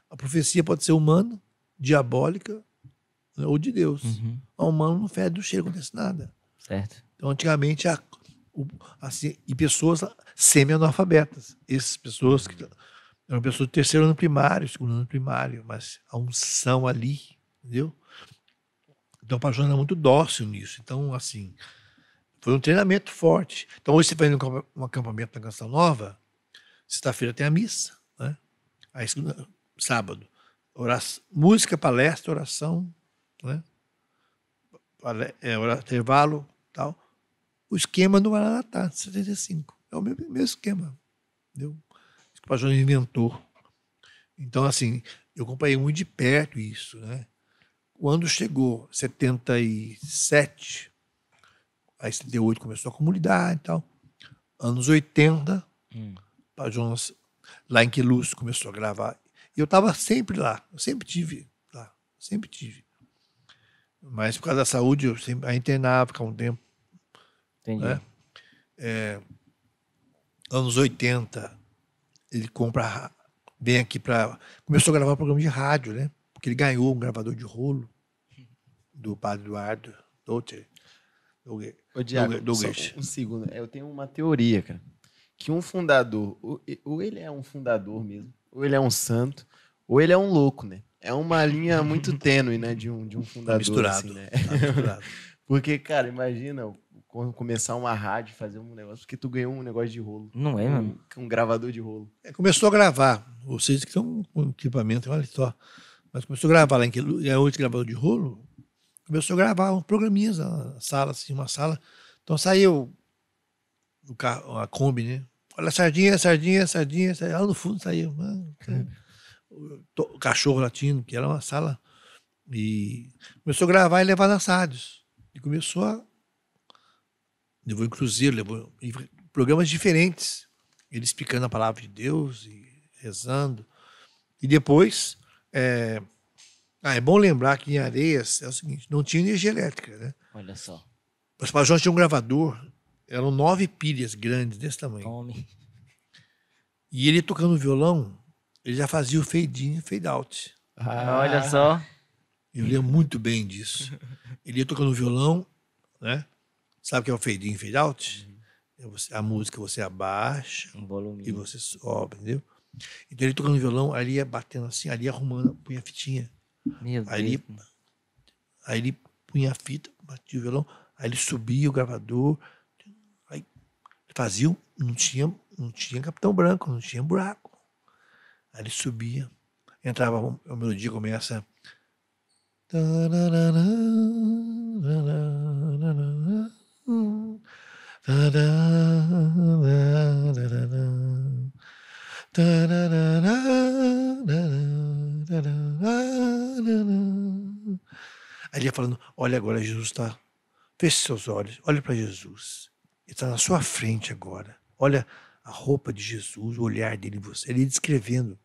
a profecia pode ser humana, diabólica, né, ou de Deus. A humana não fede do cheiro, não acontece nada.
Certo.
Então, antigamente, assim, e pessoas semi-analfabetas. Essas pessoas que eram pessoas do terceiro ano primário, segundo ano primário, mas a unção ali, entendeu? Então, o pastor era muito dócil nisso. Então, assim, foi um treinamento forte. Então, hoje você vai num acampamento na Canção Nova, Sexta-feira tem a missa, né? Aí sábado, música, palestra, oração, né? Intervalo, tal. O esquema do Maranatá, de 75. É o mesmo esquema. Entendeu? Isso que o Pastor inventou. Então, assim, eu acompanhei muito de perto isso, né? Quando chegou 77, aí 78 começou a comunidade e tal. Anos 80, Pastor Jonas, lá em Queluz, começou a gravar. E eu estava sempre lá, eu sempre tive lá, sempre tive. Mas por causa da saúde, eu sempre internava, ficava um tempo.
Entendi.
Né? Anos 80, ele vem aqui para... Começou a gravar um programa de rádio, né? Porque ele ganhou um gravador de rolo do padre Eduardo Douter.
Ô, Diago, só um segundo. Eu tenho uma teoria, cara. Que um fundador, ou ele é um fundador mesmo, ou ele é um santo, ou ele é um louco, né? É uma linha muito tênue, né? De um fundador. Tá
misturado.
Assim, né?
Tá misturado.
Porque, cara, imagina começar uma rádio, fazer um negócio, porque tu ganhou um negócio de rolo.
Não é, mano?
Um gravador de rolo.
Começou a gravar. Vocês que estão com equipamento, olha só. Mas começou a gravar lá em que é outro gravador de rolo. Começou a gravar uns programinhas na sala, assim, uma sala. Então saiu o carro, a Kombi, né? Olha, sardinha. Lá no fundo saiu. O cachorro latindo, que era uma sala. E começou a gravar e levar nas rádios. E começou a... Levou em cruzeiro, levou em programas diferentes. Ele explicando a palavra de Deus e rezando. E depois... É bom lembrar que em Areias é o seguinte, não tinha energia elétrica, né?
Olha só.
Os Pajós tinham um gravador, eram 9 pilhas grandes desse tamanho.
Tome.
E ele tocando violão, ele já fazia o fade in e fade out.
Olha só.
Eu lembro muito bem disso. Ele ia tocando violão, né? Sabe o que é o fade in e fade out? A música você abaixa
Um volume.
e você sobe, entendeu? Então ele tocando violão, ali ia batendo assim, ali ia arrumando, punha a fitinha.
Meu
Aí ele punha a fita, batia o violão, aí ele subia o gravador, aí fazia, não tinha Capitão Branco, não tinha buraco. Aí ele subia, entrava, a melodia começa. Aí ele ia falando, olha agora, Jesus está... Feche seus olhos, olha para Jesus. Ele está na sua frente agora. Olha a roupa de Jesus, o olhar dele em você. Ele ia descrevendo.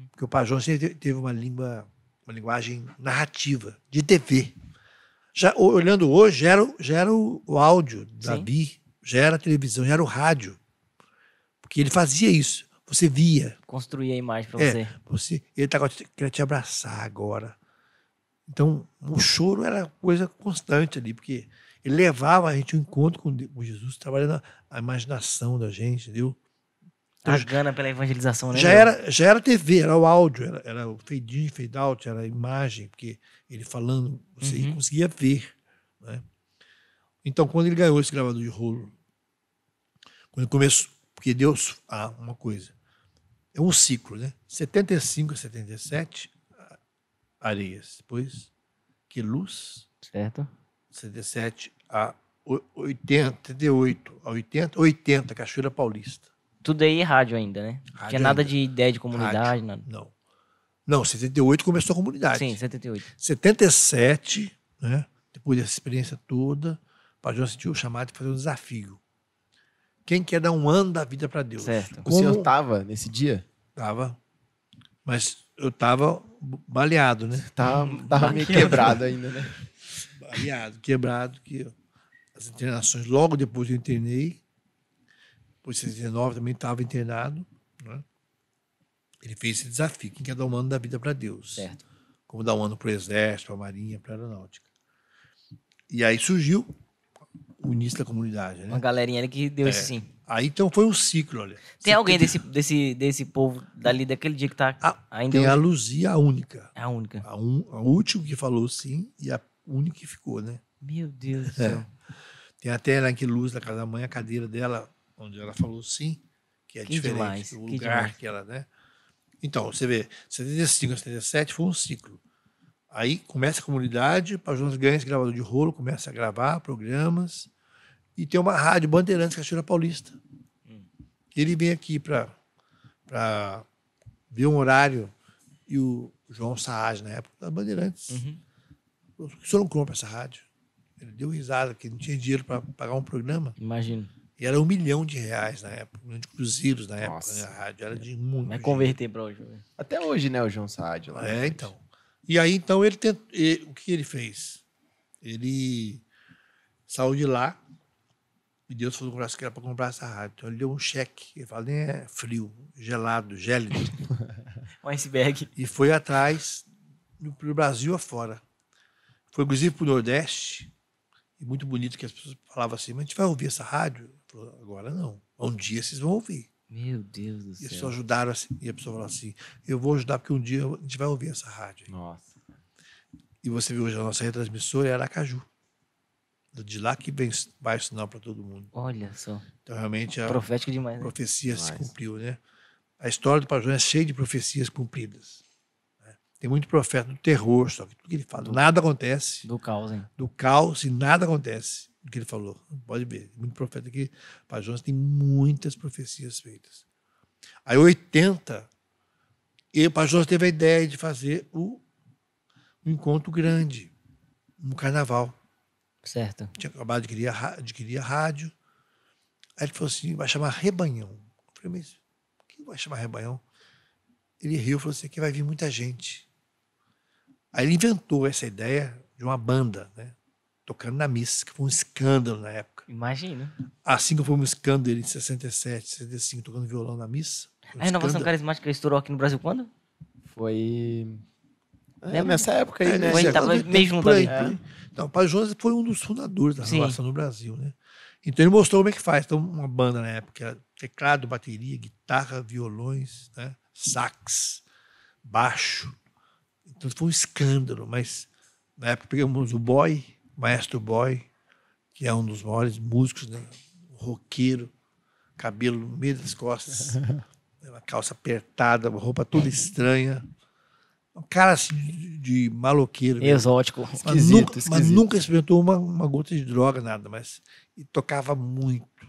Porque o Pajão sempre teve uma linguagem narrativa, de TV. Já olhando hoje, já era o áudio da Bi, já era a televisão, já era o rádio. Porque ele fazia isso. Você via.
Construir a imagem para você.
Ele queria te abraçar agora. Então, o choro era coisa constante ali, porque ele levava a gente ao encontro com Jesus, trabalhando a imaginação da gente, entendeu?
Então, a gana pela evangelização, né?
Já era TV, era o áudio, era o fade in, fade out, era a imagem, porque ele falando, você conseguia ver. Né? Então, quando ele ganhou esse gravador de rolo, quando ele começou, porque Deus, uma coisa, é um ciclo, né? 75 a 77, Areias, depois Queluz,
certo.
77 a 88 a 80, Cachoeira Paulista.
Tudo aí rádio ainda, né? Não tinha nada de ideia de comunidade,
rádio,
nada.
Não, 78 começou a comunidade.
Sim, 78.
77, né? Depois dessa experiência toda, o Pajão sentiu o chamado de fazer um desafio. Quem quer dar um ano da vida para Deus?
Certo.
O senhor estava nesse dia?
Tava. Mas eu estava baleado, né?
Tava meio quebrado ainda, né?
Baleado, quebrado. Que as internações, logo depois eu internei. Depois de 79 também estava internado. Né? Ele fez esse desafio. Quem quer dar um ano da vida para Deus?
Certo.
Como dar um ano para o Exército, para a Marinha, para a Aeronáutica. E aí surgiu o início da comunidade. Né?
Uma galerinha ali que deu esse sim.
Aí então foi um ciclo, olha.
Tem alguém desse povo dali, daquele dia que tá ainda
tem
hoje?
a Luzia, a única.
É a única.
A última que falou sim e a única que ficou, né?
Meu Deus do céu.
Tem até lá em Queluz, na casa da mãe, a cadeira dela, onde ela falou sim, que é
Que
diferente,
demais,
o
que
lugar
demais.
que ela, né? Então, você vê, 75 a 77 foi um ciclo. Aí começa a comunidade, para Jonas ganha esse gravador de rolo, começa a gravar programas, e tem uma rádio Bandeirantes Cachoeira Paulista. Ele vem aqui para ver um horário, e o João Saad, na época, da Bandeirantes. O senhor não compra essa rádio? Ele deu risada, que não tinha dinheiro para pagar um programa.
Imagino.
E era R$ 1 milhão na época, R$ 1 milhão de cruzeiros na época,
Nossa.
né? A rádio era de muito
Vai
dinheiro.
converter para hoje.
Até hoje, né, o João Saad lá.
É, então. E aí, então, ele tentou, o que ele fez? Ele saiu de lá e Deus falou que era para comprar essa rádio. Então, ele deu um cheque. Ele falou, nem é frio, gelado, gélido.
Um iceberg.
E foi atrás, pro Brasil afora. Foi, inclusive, para o Nordeste. E muito bonito que as pessoas falavam assim, mas a gente vai ouvir essa rádio? Ele falou, agora não. Um dia vocês vão ouvir.
Meu Deus do
E as
céu.
pessoas ajudaram assim. E a pessoa falou assim, eu vou ajudar porque um dia a gente vai ouvir essa rádio.
Nossa.
E você viu hoje a nossa retransmissora é Aracaju. De lá que vai o sinal para todo mundo.
Olha só.
Então, realmente, a
Profético demais, né?
profecia se
Demais.
cumpriu, né? A história do Pajão é cheia de profecias cumpridas. Né? Tem muito profeta do terror, só que tudo que ele fala, nada acontece.
Do caos, hein?
Do caos e nada acontece do que ele falou. Pode ver. Muito profeta aqui. Pajão tem muitas profecias feitas. Aí, 80, e o Pajão teve a ideia de fazer um encontro grande, no carnaval.
Certo.
Tinha acabado de adquirir a rádio. Aí ele falou assim, vai chamar Rebanhão. Eu falei, mas o que vai chamar Rebanhão? Ele riu e falou assim, aqui vai vir muita gente. Aí ele inventou essa ideia de uma banda, né? Tocando na missa, que foi um escândalo na época.
Imagina.
Assim que foi um escândalo em 67, 65, tocando violão na missa. Foi um
A renovação
escândalo.
carismática estourou aqui no Brasil quando?
Foi...
Lembra?
nessa época aí, né?
Foi,
nesse
tava
época,
meio junto
por aí,
ali.
por aí. Então, o Pai Jonas foi um dos fundadores da
Sim.
renovação no Brasil, né? Então ele mostrou como é que faz. Então, uma banda na época, que era teclado, bateria, guitarra, violões, né? Sax, baixo. Então foi um escândalo, mas na época pegamos o Boy, Maestro Boy, que é um dos maiores músicos, né? Roqueiro, cabelo no meio das costas, uma calça apertada, uma roupa toda estranha. Um cara assim de maloqueiro. mesmo.
Exótico.
Mas nunca experimentou uma gota de droga, nada, mas e tocava muito.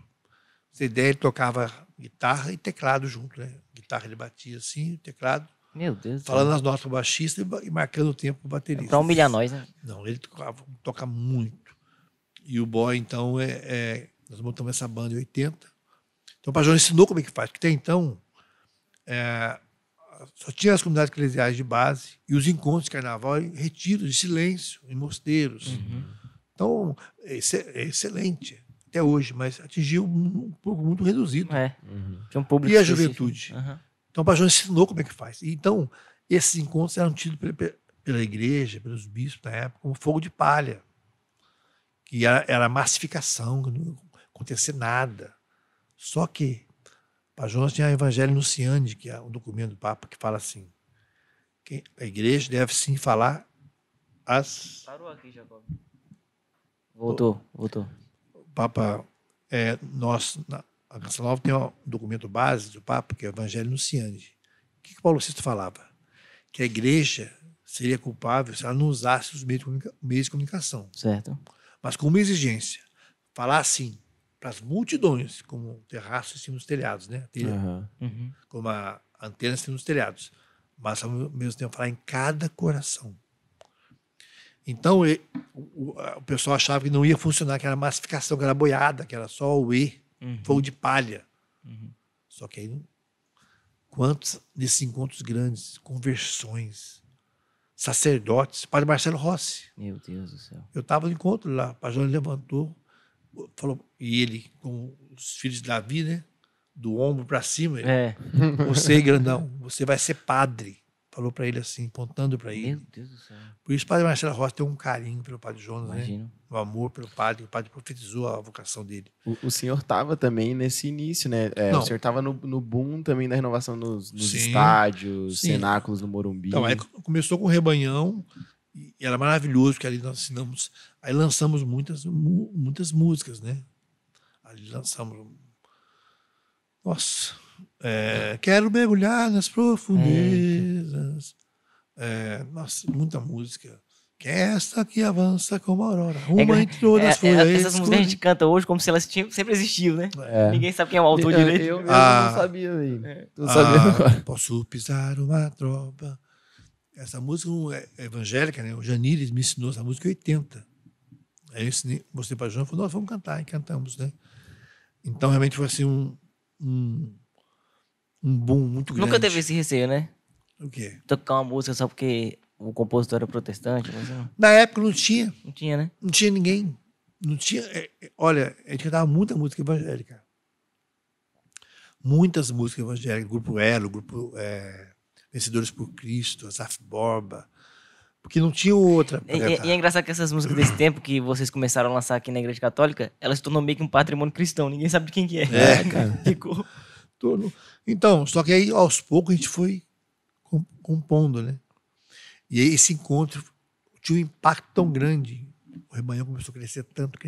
Essa ideia, ele tocava guitarra e teclado junto, né? Guitarra ele batia assim, teclado,
Meu Deus do céu.
falando as notas pro baixista e marcando o tempo pro baterista.
Pra humilhar nós, né?
Não, ele toca muito. E o Boy, então, nós montamos essa banda em 80. Então o Pajão ensinou como é que faz, porque até então só tinha as comunidades eclesiais de base e os encontros de carnaval em retiros de silêncio, em mosteiros. Então, é excelente até hoje, mas atingiu um público muito reduzido.
É. Tinha um público
E a
específico.
juventude?
Aham.
Então, o Pajão ensinou como é que faz. Então, esses encontros eram tidos pela igreja, pelos bispos na época, como fogo de palha, que era massificação, que não acontecia nada. Só que Pajão tinha o Evangelho Nunciandi, que é um documento do Papa que fala assim, que a igreja deve sim falar as...
Parou aqui, Jacob. Voltou.
O Papa, a Canção Nova tem um documento base do Papa, que é o Evangelho Nunciandi. O que Paulo VI falava? Que a igreja seria culpável se ela não usasse os meios de comunicação.
Certo.
Mas com uma exigência, falar assim para as multidões, como terraço em cima dos telhados, né?
Aham.
Como a antena em cima dos telhados, mas ao mesmo tempo falar em cada coração. Então o pessoal achava que não ia funcionar, que era massificação, que era boiada, que era só o fogo de palha. Só que aí, quantos desses encontros grandes, conversões, sacerdotes, Padre Marcelo Rossi.
Meu Deus do céu.
Eu estava no encontro lá, o Pajão levantou, falou, e ele, com os filhos de Davi, né? Do ombro para cima, ele, você, grandão, você vai ser padre. Falou para ele assim, apontando para ele.
Meu Deus do céu.
Por isso o Padre Marcelo Rossi tem um carinho pelo Padre Jonas, né?
Imagino.
Um amor pelo padre, o padre profetizou a vocação dele.
O senhor estava também nesse início, né?
Não.
O senhor estava no boom também da renovação nos
Sim.
estádios,
Sim.
cenáculos no Morumbi.
Então, aí começou com o Rebanhão, e era maravilhoso, porque ali nós ensinamos, aí lançamos muitas músicas, né? Ali lançamos, nossa, Quero mergulhar nas profundezas. Nossa, muita música. Que é esta que avança como a aurora. Uma entre todas foi a
essas músicas a gente canta hoje como se elas sempre existiam, né? Ninguém sabe quem é o autor direito.
Eu mesmo não sabia, velho. Tô sabendo agora.
Posso pisar uma tropa. Essa música é evangélica, né? O Janires me ensinou essa música em 80. Aí eu ensinei, mostrei para o João e falou, nós vamos cantar. E cantamos, né? Então, realmente foi assim um boom muito grande.
Nunca teve esse receio, né?
O quê?
Tocar uma música só porque o compositor era protestante?
Na época não tinha.
Não tinha, né?
Não tinha ninguém. Não tinha. Olha, a gente cantava muita música evangélica. Muitas músicas evangélicas. Grupo Elo, Grupo Vencedores por Cristo, Asaf Borba. Porque não tinha outra.
E é engraçado que essas músicas desse tempo que vocês começaram a lançar aqui na Igreja Católica, elas se tornou meio que um patrimônio cristão. Ninguém sabe de quem que é.
Cara.
Ficou.
Então, só que aí, aos poucos, a gente foi compondo, né? E aí, esse encontro tinha um impacto tão grande. O rebanhão começou a crescer tanto,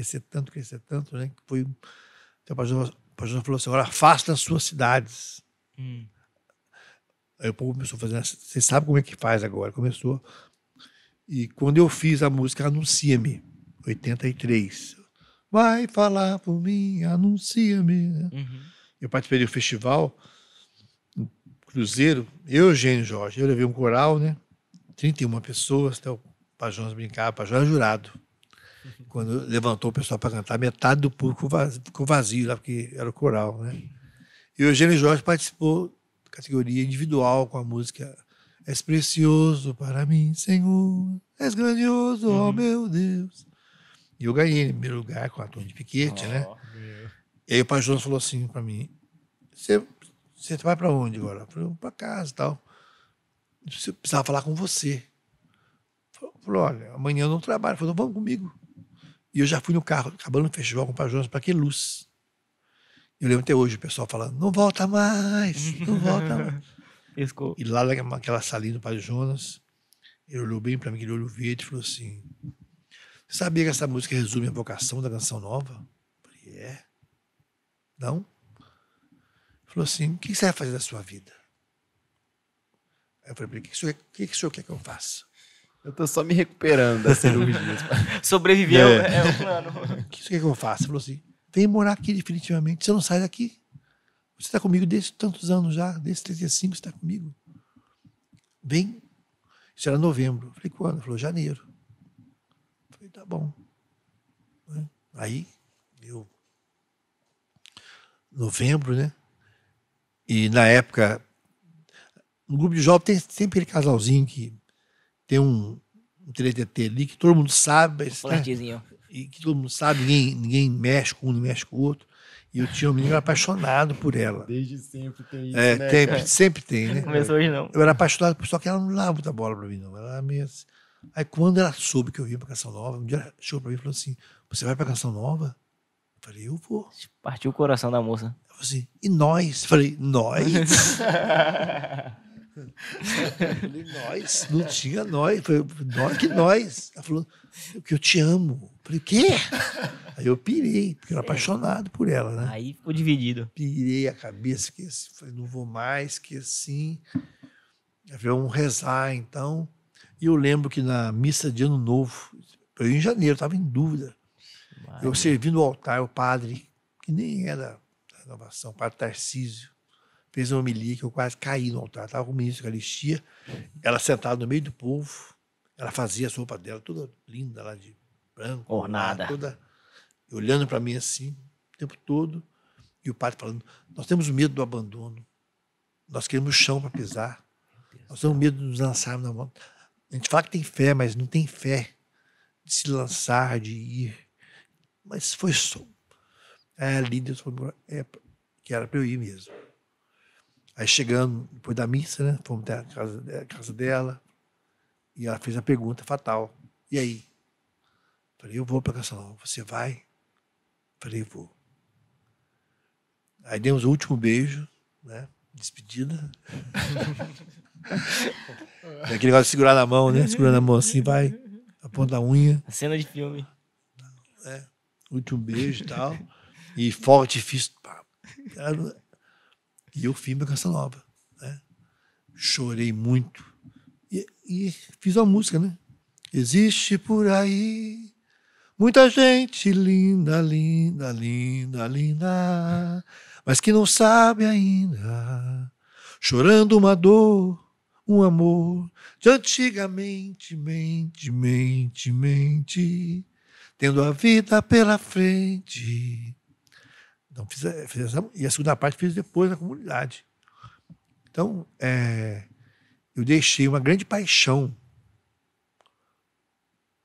né? Que foi. Então, o pastor falou assim: agora afasta as suas cidades. Aí o povo começou a fazer. Você sabe como é que faz agora? Começou. E quando eu fiz a música Anuncia-me, 83, vai falar por mim, anuncia-me. Eu participei do festival, um cruzeiro, eu e Eugênio Jorge. Eu levei um coral, né? 31 pessoas, até o Pajonas brincava, o Pajonas era jurado. Quando levantou o pessoal para cantar, metade do público ficou vazio lá, porque era o coral, né? E o Eugênio Jorge participou da categoria individual com a música És precioso para mim, Senhor, és grandioso, ó meu Deus. E eu ganhei em primeiro lugar com a Tony Piquete, né? E aí o Pai Jonas falou assim para mim, você vai para onde agora? Eu falei, para casa e tal. Eu precisava falar com você. Falou, olha, amanhã eu não trabalho. Falou, vamos comigo. E eu já fui no carro, acabando o festival com o Pai Jonas, para que luz. Eu lembro até hoje o pessoal falando, não volta mais, não volta mais.
Pescou.
E lá naquela salinha do Pai Jonas, ele olhou bem para mim, aquele olho verde, e falou assim, você sabia que essa música resume a vocação da Canção Nova? Eu falei, Não? Ele falou assim, o que você vai fazer da sua vida? Aí eu falei, o que o senhor quer que eu faça?
Eu tô só me recuperando das cirurgias.
Sobreviveu, é o plano.
O que você quer que eu faça? Ele falou assim, vem morar aqui definitivamente, você não sai daqui. Você está comigo desde tantos anos já, desde 35 você está comigo. Vem. Isso era novembro. Eu falei, quando? Ele falou, janeiro. Eu falei, tá bom. Aí, novembro, né? E na época, no grupo de jovens tem sempre aquele casalzinho que tem um TTT ali que todo mundo sabe.
Né?
E que todo mundo sabe, ninguém mexe com um, não mexe com o outro. E eu tinha um menino apaixonado por ela.
Desde sempre tem isso, né?
Sempre tem, né?
Não começou hoje, não.
Eu era apaixonado por só que ela não dava muita bola pra mim, não. Ela era meio assim. Aí quando ela soube que eu ia pra Canção Nova, um dia ela chegou pra mim e falou assim, você vai pra Canção Nova? Eu falei, eu vou.
Partiu o coração da moça.
Ela falou assim, e nós? Eu falei, nós? Nós? Não tinha nós. Eu falei, nós que nós? Ela falou, que eu te amo. Eu falei, o quê? Aí eu pirei, porque eu era apaixonado por ela, né?
Aí ficou dividido.
Pirei a cabeça, que assim, falei, não vou mais, que assim. Eu falei, vamos rezar, então. E eu lembro que na missa de Ano Novo, eu em janeiro, eu estava em dúvida. Eu servi no altar, o padre, que nem era da renovação, o padre Tarcísio, fez uma homilia que eu quase caí no altar. Estava com o ministro Eucaristia, ela sentada no meio do povo, ela fazia a roupa dela, toda linda lá de branco,
ornada,
toda olhando para mim assim, o tempo todo, e o padre falando, nós temos medo do abandono, nós queremos chão para pisar, nós temos medo de nos lançarmos na mão. A gente fala que tem fé, mas não tem fé de se lançar, de ir. Mas foi só. Ali Deus falou que era para eu ir mesmo. Aí chegando, depois da missa, né, fomos até a casa dela, e ela fez a pergunta fatal. E aí? Falei, eu vou para a Canção Nova. Você vai? Falei, vou. Aí demos o último beijo, né? Despedida. Aquele negócio de segurar na mão, né? Segurando a mão assim, vai, a ponta da unha.
A cena de filme.
Último beijo e tal. E fogo artifício. E eu fiz minha canção nova, né? Chorei muito. E fiz uma música, né? Existe por aí muita gente linda, linda, linda, linda, mas que não sabe ainda, chorando uma dor, um amor de antigamente, mente, tendo a vida pela frente. Então, fiz essa, e a segunda parte fiz depois na comunidade. Então, eu deixei uma grande paixão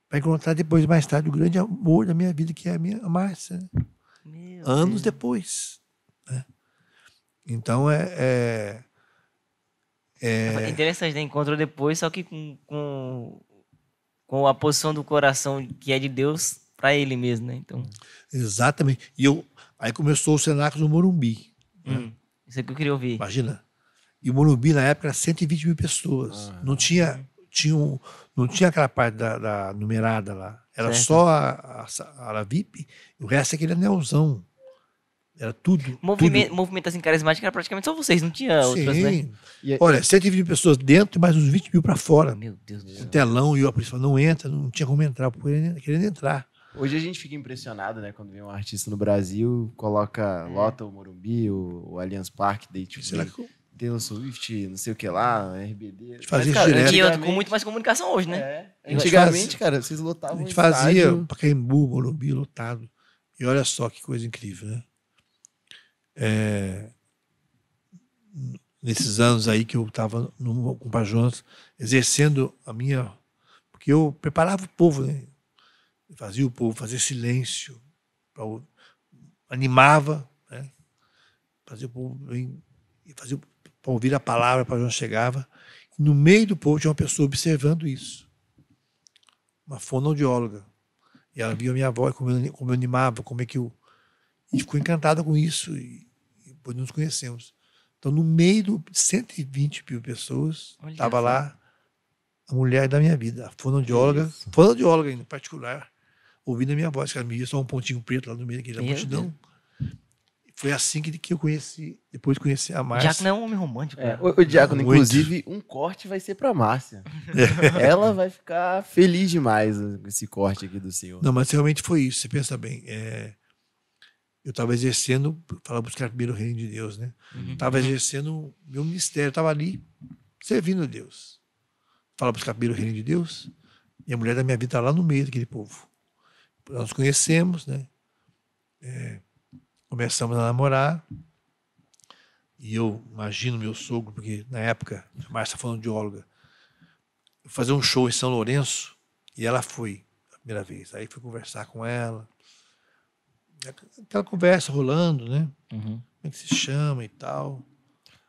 para encontrar depois, mais tarde, o grande amor da minha vida, que é a Márcia. Né? Anos depois. Né? Então,
É interessante, né? Encontrou depois, só que com a posição do coração que é de Deus para ele mesmo, né? Então...
Exatamente. Aí começou o Cenáculo no Morumbi. Né?
Isso é que eu queria ouvir.
Imagina. E o Morumbi, na época, era 120 mil pessoas. Não tinha aquela parte da numerada lá. Era
certo.
só a ala VIP, e o resto é aquele anelzão. Era tudo.
Movimento assim, carismático era praticamente só vocês, não tinha outras, né?
Olha, 120 mil pessoas dentro e mais uns 20 mil para fora.
Meu Deus do céu.
O telão, e a polícia falou, não entra, não tinha como entrar, querendo entrar.
Hoje a gente fica impressionado, né? Quando vem um artista no Brasil, lota o Morumbi, o Allianz Parque, daí tipo, Taylor Swift, não sei o que lá, RBD.
Fazia isso direto.
E com muito mais comunicação hoje, né?
Antigamente, cara, vocês lotavam
a gente fazia Pacaembu, Morumbi lotado. E olha só que coisa incrível, né? Nesses anos aí que eu estava com o Pajonas, exercendo a minha... Porque eu preparava o povo, né? Eu fazia o povo fazer silêncio, animava, né? Fazia o povo para ouvir a palavra, para onde chegava. E no meio do povo tinha uma pessoa observando isso, uma fonoaudióloga. E ela viu a minha voz, como eu animava, como é que eu... E ficou encantada com isso, e depois nos conhecemos. Então, no meio de 120 mil pessoas, estava lá a mulher da minha vida, a fonoaudióloga em particular, ouvindo a minha voz, que ela me via só um pontinho preto lá no meio daquela multidão. Foi assim que eu conheci, depois conheci a Márcia.
Diácono é um homem romântico.
O Diácono, inclusive, um corte vai ser pra Márcia. Ela vai ficar feliz demais com esse corte aqui do senhor.
Não, mas realmente foi isso, você pensa bem. Eu estava exercendo, para buscar primeiro o reino de Deus, né? Estava exercendo o meu ministério, estava ali servindo a Deus. Fala buscar primeiro o reino de Deus, e a mulher da minha vida está lá no meio daquele povo. Nós nos conhecemos, né? Começamos a namorar, e eu imagino meu sogro, porque na época, a Márcia fonoaudióloga, fazer um show em São Lourenço, e ela foi a primeira vez. Aí fui conversar com ela, aquela conversa rolando, né? Como é que se chama e tal.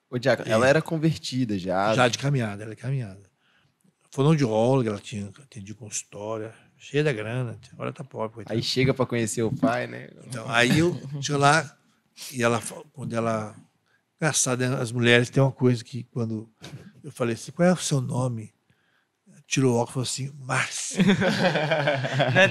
Ô, Diácono, ela era convertida já?
Já de caminhada, ela é caminhada. Fonoaudióloga, ela atendia consultória, cheia da grana, agora tá pobre. Coitada.
Aí chega para conhecer o pai, né?
Então, aí eu tinha lá, e ela, quando ela... Engraçado, né? As mulheres têm uma coisa que quando eu falei assim, qual é o seu nome? Tirou o óculos e falou assim, Márcia.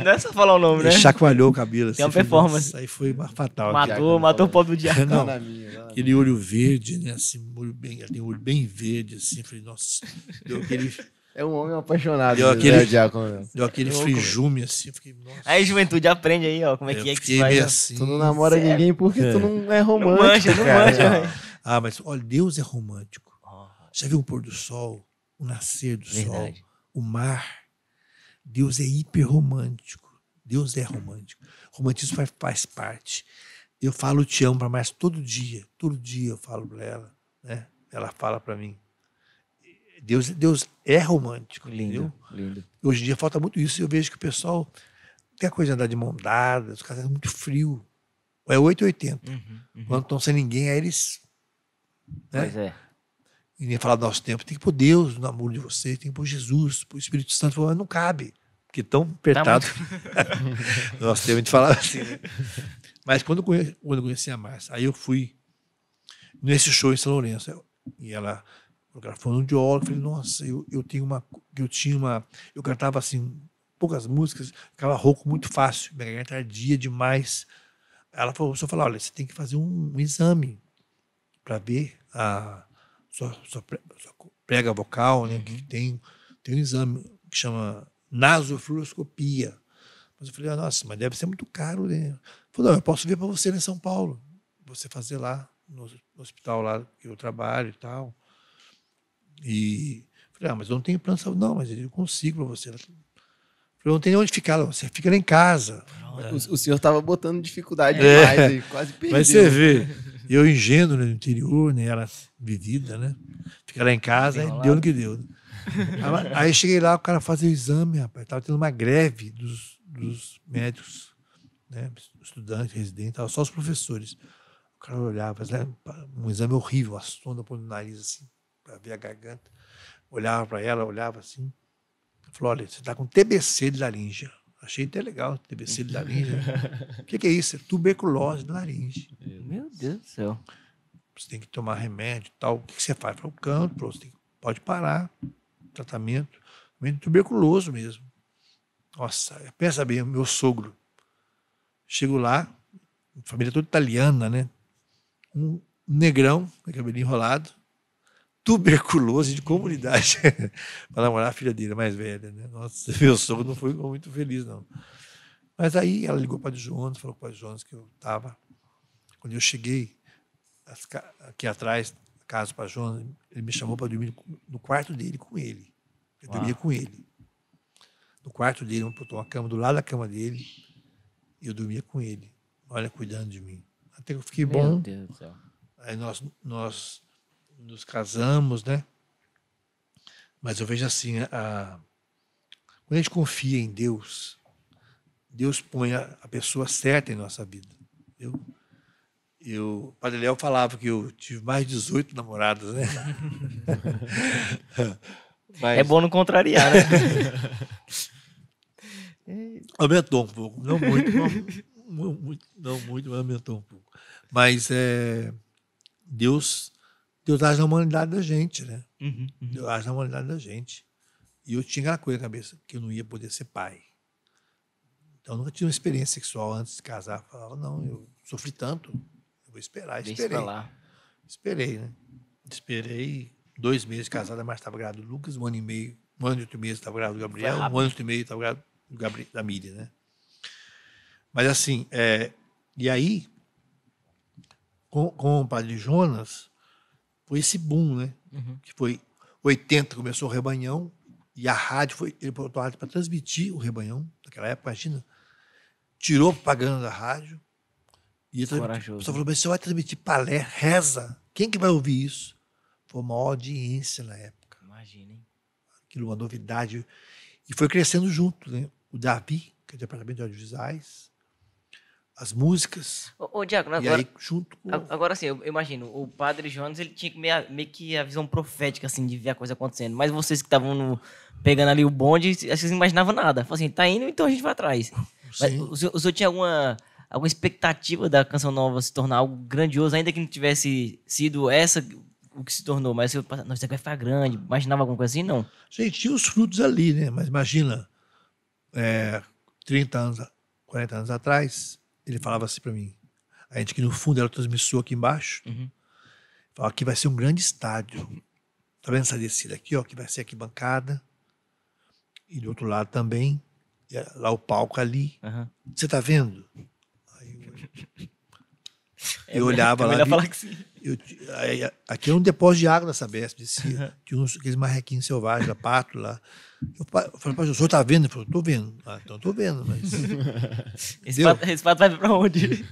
Não é só falar o nome, né?
E chacoalhou o cabelo.
Tem uma performance.
Aí foi fatal.
Matou o pobre do Diácono.
Não, aquele olho verde, né? Assim, ela tem um olho bem verde, assim. Falei, nossa, deu aquele...
É um homem apaixonado.
Deu aquele frijume, assim. Fiquei, nossa.
Aí, juventude, aprende aí, ó, como é que se faz.
Assim,
tu não namora ninguém porque tu não é romântico.
Não mancha.
Mas olha, Deus é romântico. Já viu o pôr do sol, o nascer do sol, o mar? Deus é hiper romântico. Deus é romântico. O romantismo faz parte. Eu falo te amo para mais todo dia eu falo para ela, né? Ela fala para mim. Deus é romântico.
Lindo.
Hoje em dia falta muito isso. Eu vejo que o pessoal tem a coisa de andar de mão dada, os caras são muito frio. É 880. Quando estão sem ninguém, aí eles... Né?
Pois é.
E nem falar do nosso tempo. Tem que pôr Deus no amor de vocês, tem que pôr Jesus, pôr o Espírito Santo. Mas não cabe, porque tão apertado. Nosso tempo a gente falava assim, né? Mas quando eu conheci a Márcia, aí eu fui nesse show em São Lourenço. E ela falando de óleo, eu falei, nossa, eu cantava assim, poucas músicas, ficava rouco muito fácil, minha garganta ardia demais. Ela falou, olha, você tem que fazer um exame para ver a sua prega vocal, né? Que tem um exame que chama nasofluoroscopia. Mas eu falei, nossa, mas deve ser muito caro, né? Ele falou, não, eu posso ver para você em São Paulo. Você fazer lá, no hospital lá que eu trabalho e tal. E falei, mas eu não tenho plano de saúde. Não, mas eu consigo para você. Eu falei, não tem onde ficar, você fica lá em casa.
O senhor estava botando dificuldade demais e quase perdeu.
Mas você vê, eu ingênuo, né, no interior, né, ela vivida, né? Fica lá em casa, e deu no que deu. Né? Aí cheguei lá, o cara fazia o exame, rapaz. Estava tendo uma greve dos médicos, né? Estudantes, residentes, só os professores. O cara olhava, né, um exame horrível, a sonda por no nariz, assim, para ver a garganta. Olhava para ela, olhava assim. Falou, olha, você está com TBC de laringe. Achei até legal, TBC de laringe. O que é isso? É tuberculose de laringe.
Meu Deus do céu.
Você tem que tomar remédio e tal. O que você faz? Para o canto, você pode parar. Tratamento tuberculoso mesmo. Nossa, pensa bem, meu sogro. Chego lá, família toda italiana, né? Um negrão, com cabelinho enrolado, tuberculose de comunidade. Para namorar a filha dele, a mais velha, né? Nossa, meu sogro não foi muito feliz, não. Mas aí ela ligou para o Padre Jonas, falou para o Padre Jonas que eu estava. Quando eu cheguei aqui atrás, na casa do Padre Jonas, ele me chamou para dormir no quarto dele com ele. Eu dormia com ele. No quarto dele, botou uma cama do lado da cama dele e eu dormia com ele. Olha, cuidando de mim. Até que eu fiquei bom.
Meu Deus do céu.
Aí nós nos casamos, né? Mas eu vejo assim, quando a gente confia em Deus, Deus põe a pessoa certa em nossa vida. O Padre Léo falava que eu tive mais de 18 namoradas, né?
Mas... É bom não contrariar, né?
Aumentou um pouco. Não muito, mas aumentou um pouco. Mas Deus age na humanidade da gente, né? Deus age na humanidade da gente. E eu tinha aquela coisa na cabeça, que eu não ia poder ser pai. Então, eu nunca tive uma experiência sexual antes de casar. Eu falava, não, eu sofri tanto, eu vou esperar. Esperei, né? Esperei 2 meses de casada, mas estava grávido do Lucas, 1 ano e meio, 1 ano e 8 meses estava grávido do Gabriel, 1 ano e meio estava grávido da Miriam, né? Mas assim, e aí, com o Padre Jonas, foi esse boom, né? Que foi 80, começou o Rebanhão, e a rádio ele botou a rádio para transmitir o Rebanhão, naquela época, imagina, tirou a propaganda da rádio, e a pessoa falou, mas você vai transmitir palé, reza, quem que vai ouvir isso? Foi uma audiência na época.
Imagina, hein?
Aquilo, uma novidade. E foi crescendo junto, né? O Davi, que é o departamento de audiovisuais, as músicas.
Ô Diácono,
agora, e aí, junto com...
Agora sim, eu imagino, o Padre Jonas, ele tinha meio que a visão profética, assim, de ver a coisa acontecendo. Mas vocês que estavam pegando ali o bonde, vocês não imaginavam nada. Falaram assim, tá indo, então a gente vai atrás. Mas o senhor tinha alguma expectativa da Canção Nova se tornar algo grandioso, ainda que não tivesse sido essa o que se tornou? Mas eu pensava, isso aqui vai ficar grande. Imaginava alguma coisa assim? Não.
Gente, tinha os frutos ali, né? Mas imagina, 30 anos, 40 anos atrás, ele falava assim para mim, a gente que no fundo era o transmissor aqui embaixo, falava que vai ser um grande estádio. Tá vendo essa descida aqui, ó, que vai ser aqui bancada, e do outro lado também, lá o palco ali. Você tá vendo? Aí eu olhava lá.
Falar que sim.
Aqui é um depósito de água da Sabesp, descia. Tinha aqueles marrequinhos selvagens, pato lá. Eu falei, o senhor tá vendo? Ele falou, tô vendo. Então tô vendo, mas...
Esse pato vai pra onde?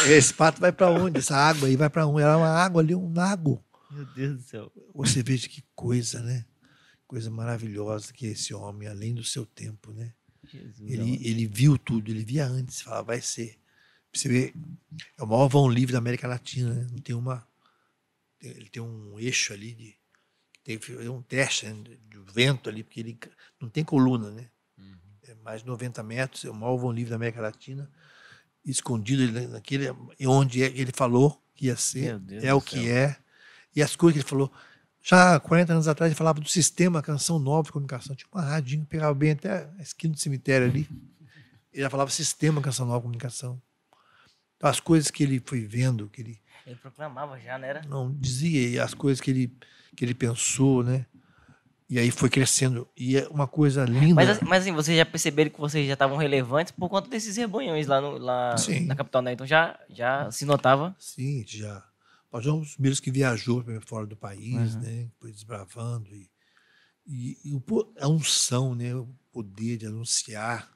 Esse pato vai pra onde? Essa água aí vai pra onde? Era uma água ali, um lago.
Meu Deus do céu.
Você veja que coisa, né? Coisa maravilhosa que é esse homem, além do seu tempo, né? Jesus, ele viu tudo, ele via antes, falava, vai ser. Você vê, é o maior vão livre da América Latina, né? Ele tem um eixo ali, tem um teste, né, de vento ali, porque ele não tem coluna, né? É mais de 90 metros, é o maior vão livre da América Latina, escondido naquele, onde ele falou que ia ser, é o que é. E as coisas que ele falou, já 40 anos atrás ele falava do sistema Canção Nova de comunicação, tinha uma radinha que pegava bem até a esquina do cemitério ali, ele já falava sistema Canção Nova de comunicação. Então, as coisas que ele foi vendo, que ele
Ele proclamava já, né? Era?
não dizia, e as coisas que ele pensou, né? E aí foi crescendo. E é uma coisa linda.
Mas assim, vocês já perceberam que vocês já estavam relevantes por conta desses rebanhões lá
Sim.
na capital, né? Então já se notava.
Sim, já. Nós somos os primeiros que viajou para fora do país,
Uhum.
né? Foi desbravando. A unção, né? O poder de anunciar.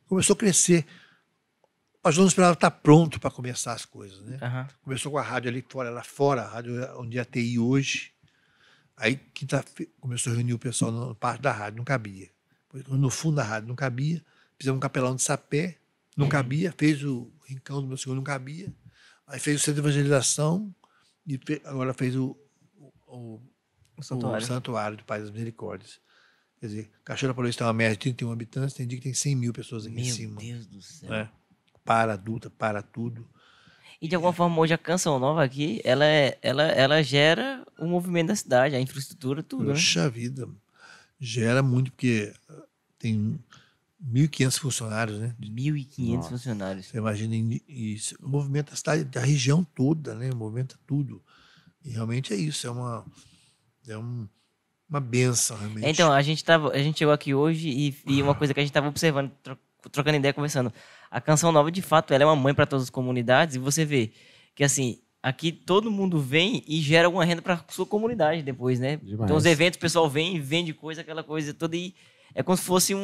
Começou a crescer. O pastor não esperava estar pronto para começar as coisas, né?
Aham.
Começou com a rádio ali fora, lá fora, a rádio onde é a TI hoje. Aí começou a reunir o pessoal no parte da rádio, não cabia. Depois, no fundo da rádio não cabia. Fizemos um capelão de sapé, não cabia. Fez o rincão do meu senhor, não cabia. Aí fez o centro de evangelização e agora fez o santuário do Pai das Misericórdias. Quer dizer, Cachoeira Paulista tem uma média de 31 habitantes, tem dia que tem 100 mil pessoas aqui em
Meu
cima.
Deus do céu.
Né? Para adulta, para tudo.
E de alguma forma hoje a Canção Nova aqui, ela gera o movimento da cidade, a infraestrutura, tudo, né?
Poxa vida, gera muito, porque tem 1.500 funcionários, né?
1.500 funcionários.
Você imagina isso, movimenta a cidade, da região toda, né? Movimenta tudo. E realmente é isso, uma benção, realmente.
Então, a gente chegou aqui hoje e uma coisa que a gente estava observando, trocando ideia, conversando. A Canção Nova, de fato, ela é uma mãe para todas as comunidades, e você vê que, assim, aqui todo mundo vem e gera alguma renda para sua comunidade depois, né?
Demais.
Então, os eventos, o pessoal vem e vende coisa, aquela coisa toda, e é como se fosse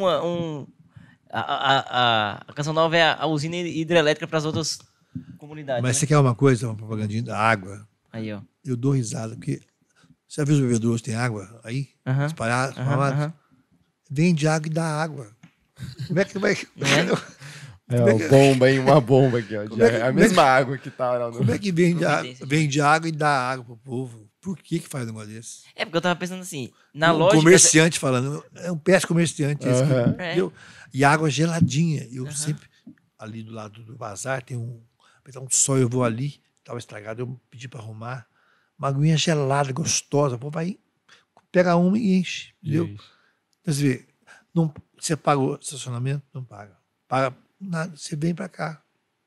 a Canção Nova é a usina hidrelétrica para as outras comunidades.
Mas
né?
você quer uma coisa, uma propagandinha da água?
Aí, ó.
Eu dou risada, porque você já viu os bebedouros tem água aí?
Aham,
Espalhados,
aham.
vende água e dá água. Como é que vai...
Bomba, hein? Uma bomba aqui, ó. A mesma água que tá lá
Como é que vende água e dá água pro povo? Por que faz um negócio desse?
É porque eu tava pensando assim, na
Um
lógica...
comerciante falando, é um péssimo comerciante. esse aqui,
Aham.
entendeu? E água geladinha. Eu sempre, ali do lado do bazar, tem um sol, eu vou ali, estava estragado, eu pedi para arrumar. Uma aguinha gelada, gostosa. Pô, vai, pega uma e enche. Entendeu? Então, você vê, você paga o estacionamento? Não paga. Paga nada, você vem para cá.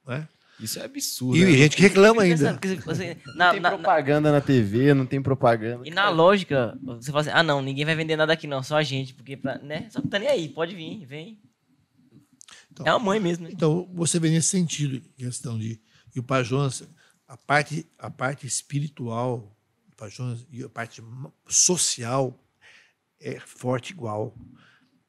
Né?
Isso é absurdo.
E
né?
gente que reclama
Eu fico
ainda.
pensando, porque você-
Não tem propaganda na TV, não tem propaganda.
E na lógica, você fala assim, ah não, ninguém vai vender nada aqui não, só a gente, porque, né, só que tá nem aí, pode vir, vem.
Então,
É uma mãe mesmo, né?
Então, você vê nesse sentido, questão de... E o Pai Jonas, a parte espiritual do Pai Jonas e a parte social é forte igual.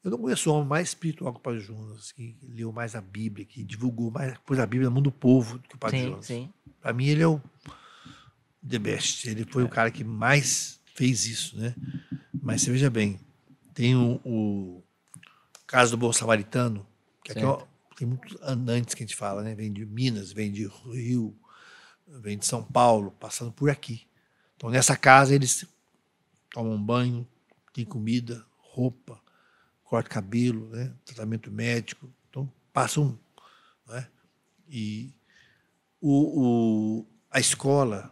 Eu não conheço um homem mais espiritual que o Pai Jonas, que leu mais a Bíblia, que divulgou mais coisa da Bíblia no mundo do povo do que o Pai
Sim,
Jonas.
sim.
Para mim, ele é o the best. Ele foi o cara que mais fez isso, né? Mas você veja bem, tem o caso do Bom Samaritano, que aqui tem muitos andantes que a gente fala, né? Vem de Minas, vem de Rio, vem de São Paulo, passando por aqui. Então, nessa casa, eles tomam banho, tem comida, roupa, corte cabelo, né? Tratamento médico. Então, passam... Né? E a escola...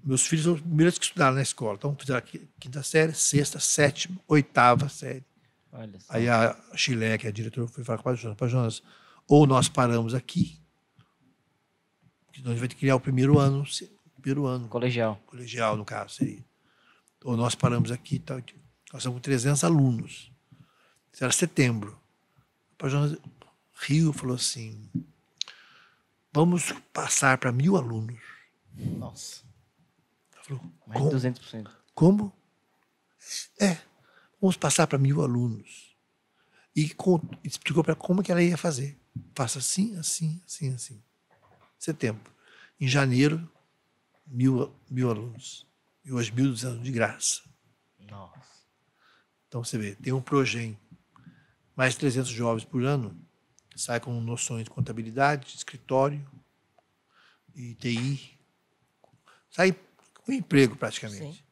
Meus filhos são os primeiros que estudaram na escola. Então, fizeram quinta série, sexta, sétima, oitava série.
Olha só.
Aí a Chile, que é a diretora, foi falar com o Pai Jonas, ou nós paramos aqui, porque nós vamos criar o primeiro ano,
Colegial.
no caso, seria. Ou nós paramos aqui, tal, nós estamos com 300 alunos. Isso era setembro. O Pai Jonas Rio falou assim, vamos passar para 1.000 alunos.
Nossa.
Falou,
Mais de 200%.
Como? Vamos passar para 1.000 alunos. E explicou para como que ela ia fazer. Faça assim, assim, assim, assim. Setembro. Em janeiro, 1.000 alunos. E hoje 1.200 de graça.
Nossa.
Então você vê, tem um projeto. Mais de 300 jovens por ano. Sai com noções de contabilidade, de escritório e TI. Sai com emprego praticamente.
Sim.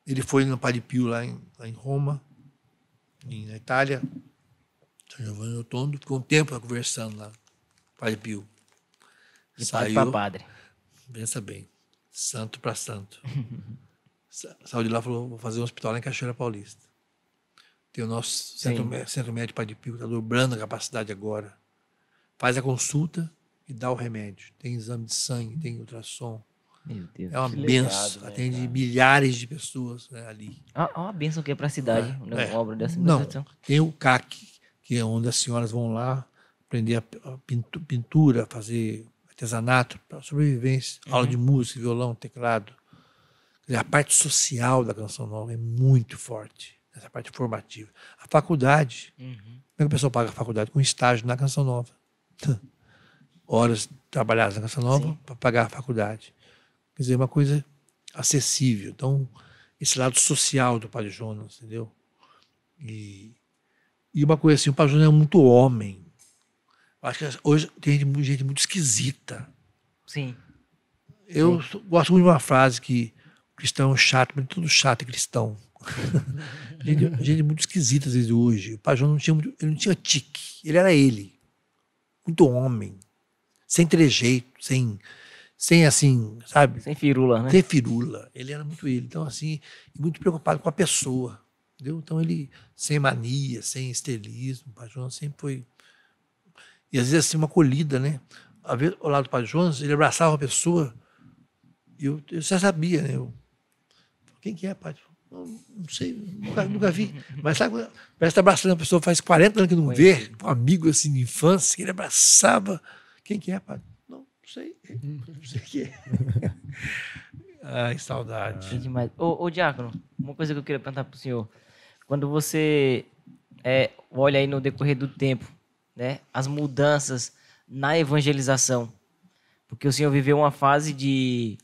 Ele foi no Padre Pio lá em Roma, na Itália, São Giovanni Rotondo, ficou um tempo conversando lá, Padre Pio.
De padre para padre.
Pensa bem, santo para santo. Saiu de lá e falou, vou fazer um hospital lá em Cachoeira Paulista. Tem o nosso centro médico Padre Pio, está dobrando a capacidade agora. Faz a consulta e dá o remédio. Tem exame de sangue, tem ultrassom.
Meu Deus.
É uma
Que
benção.
legado, né,
Atende
cara?
milhares de pessoas, né, ali.
Uma bênção que é para a cidade, né,
É.
uma obra dessa.
Não,
Meu Deus do céu.
tem o CAC, que é onde as senhoras vão lá aprender a pintura, fazer artesanato para sobrevivência, aula de música, violão, teclado. Quer dizer, a parte social da Canção Nova é muito forte, essa parte formativa. A faculdade, como é que a pessoa paga a faculdade? Com estágio na Canção Nova. Horas trabalhadas na Canção Nova para pagar a faculdade. Quer dizer, uma coisa acessível. Então, esse lado social do Padre Jonas, entendeu? E uma coisa assim, o Padre Jonas é muito homem. Eu acho que hoje tem gente muito esquisita.
Sim.
Eu gosto muito de uma frase que o cristão é chato, mas tudo chato é cristão. gente muito esquisita às vezes hoje. O Padre Jonas ele não tinha tique. Ele era ele. Muito homem. Sem trejeito, sem assim, sabe?
Sem firula, né?
Sem firula. Ele era muito ele. Então, assim, muito preocupado com a pessoa. Entendeu? Então, ele, sem mania, sem esterismo, o Padre Jonas sempre foi. E às vezes, assim, uma acolhida, né? Às vezes, ao lado do Padre Jonas, ele abraçava a pessoa e eu já sabia, né? Quem que é, Padre? Não sei, nunca vi. Mas sabe, parece que está abraçando a pessoa faz 40 anos que não vê, um amigo assim de infância, que ele abraçava. Quem que é, Padre? Não sei. Não sei quem é. Ai, saudade.
Que demais. Ô, Diácono, uma coisa que eu queria perguntar para o senhor. Quando você olha aí no decorrer do tempo, né, as mudanças na evangelização, porque o senhor viveu uma fase de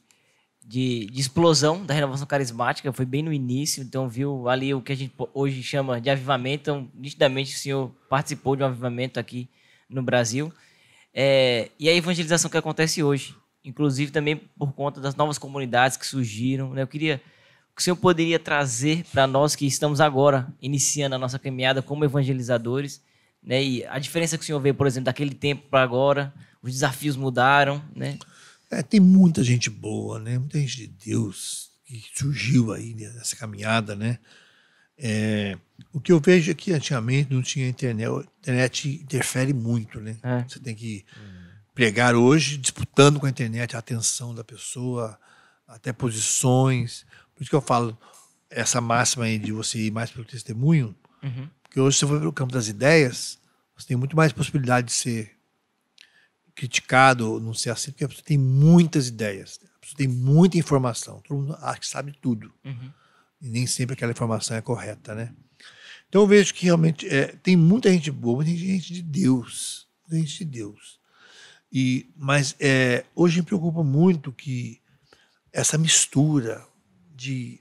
explosão da renovação carismática, foi bem no início, então viu ali o que a gente hoje chama de avivamento, então nitidamente o senhor participou de um avivamento aqui no Brasil. E a evangelização que acontece hoje, inclusive também por conta das novas comunidades que surgiram, né? Eu queria o que o senhor poderia trazer para nós que estamos agora iniciando a nossa caminhada como evangelizadores, né? E a diferença que o senhor vê, por exemplo, daquele tempo para agora, os desafios mudaram, né?
Tem muita gente boa, né? Muita gente de Deus que surgiu aí nessa caminhada, né? O que eu vejo é que antigamente não tinha internet. A internet interfere muito, né? Você tem que pregar hoje disputando com a internet a atenção da pessoa, até posições. Por isso que eu falo essa máxima aí de você ir mais pelo testemunho, porque hoje você vai pelo campo das ideias, você tem muito mais possibilidade de ser criticado ou não ser assim, porque a pessoa tem muitas ideias, a pessoa tem muita informação, todo mundo acha que sabe tudo. E nem sempre aquela informação é correta, né? Então eu vejo que realmente tem muita gente boa, muita gente de Deus, muita gente de Deus. Mas hoje me preocupa muito que essa mistura de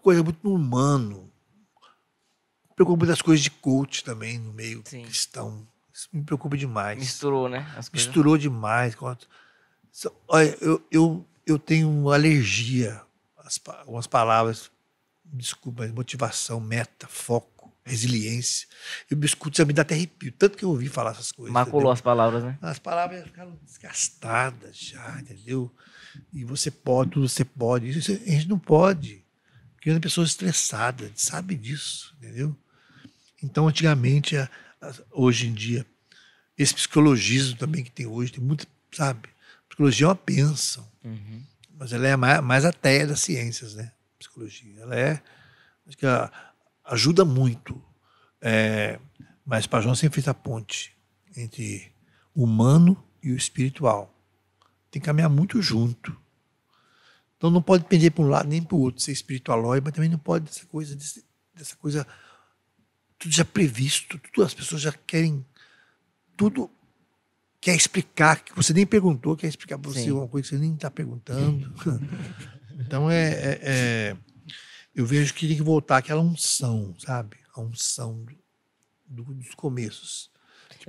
coisa muito no humano, me preocupa muito das coisas de coach também no meio cristão. Isso me preocupa demais.
Misturou, né? As coisas.
Misturou demais. Olha, eu tenho alergia a algumas palavras, desculpa, motivação, meta, foco, resiliência. Eu me escuto, já me dá até arrepio, tanto que eu ouvi falar essas coisas.
Maculou, entendeu? As palavras, né?
As palavras ficaram desgastadas já, entendeu? E você pode, tudo você pode. Isso a gente não pode. Porque é uma pessoa estressada, sabe disso, entendeu? Então, antigamente, hoje em dia, esse psicologismo também que tem hoje, tem muito, sabe? Psicologia é uma bênção, mas ela é mais ateia das ciências, né? Psicologia. Acho que ajuda muito. Mas Padre Jonas sempre fez a ponte entre o humano e o espiritual. Tem que caminhar muito junto. Então não pode pender para um lado nem para o outro, ser espiritualóide, mas também não pode dessa coisa tudo já previsto, tudo, as pessoas já querem tudo, quer explicar, que você nem perguntou, quer explicar para você uma coisa que você nem está perguntando. Então eu vejo que tem que voltar àquela unção, sabe? A unção dos começos.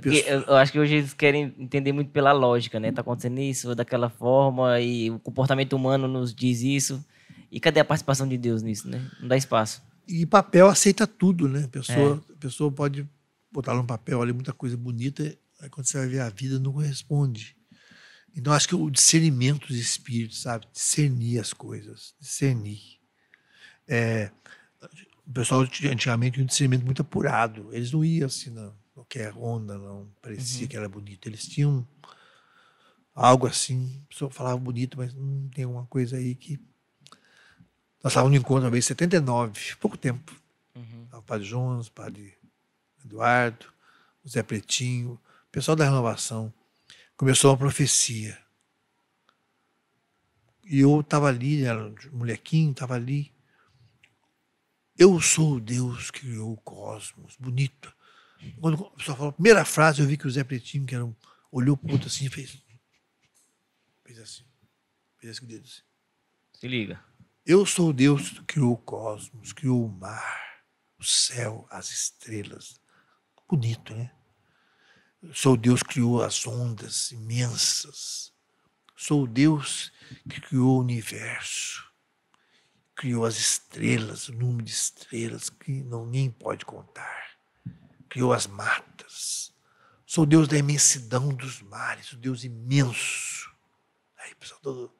Eu acho que hoje eles querem entender muito pela lógica, né? Tá acontecendo isso, daquela forma, e o comportamento humano nos diz isso. E cadê a participação de Deus nisso, né? Não dá espaço.
E papel aceita tudo, né? A pessoa pode botar no papel ali muita coisa bonita, aí quando você vai ver a vida não corresponde. Então acho que o discernimento dos espíritos, sabe? Discernir as coisas, discernir. O pessoal antigamente tinha um discernimento muito apurado. Eles não iam assim, não. qualquer onda, não parecia que era bonito. Eles tinham algo assim, a pessoa falava bonito, mas tem uma coisa aí que... Nós estávamos no encontro uma vez, em 79, pouco tempo. O Padre Jonas, o Padre Eduardo, o Zé Pretinho, o pessoal da Renovação. Começou uma profecia. E eu estava ali, era um molequinho, estava ali. Eu sou o Deus que criou o cosmos. Bonito. Quando a pessoa falou a primeira frase, eu vi que o Zé Pretinho, que era olhou para o outro assim e fez assim. Fez assim com o dedo assim.
Se liga.
Eu sou o Deus que criou o cosmos, criou o mar, o céu, as estrelas. Bonito, né? Eu sou o Deus que criou as ondas imensas. Sou o Deus que criou o universo. Criou as estrelas, o número de estrelas que ninguém pode contar. Criou as matas. Sou o Deus da imensidão dos mares, o Deus imenso. Aí, pessoal,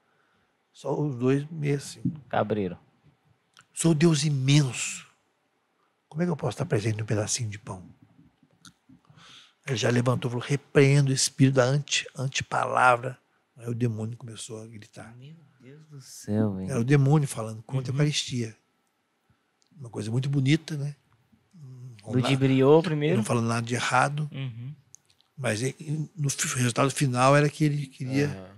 só os dois meio assim.
Cabreiro.
Sou o Deus imenso. Como é que eu posso estar presente num pedacinho de pão? Ele já levantou e falou, repreendo o espírito da antipalavra. Aí o demônio começou a gritar.
Meu Deus do céu, velho.
Era o demônio falando contra a Eucaristia. Uma coisa muito bonita, né?
Ludibriou primeiro.
Não falando nada de errado. Mas no resultado final era que ele queria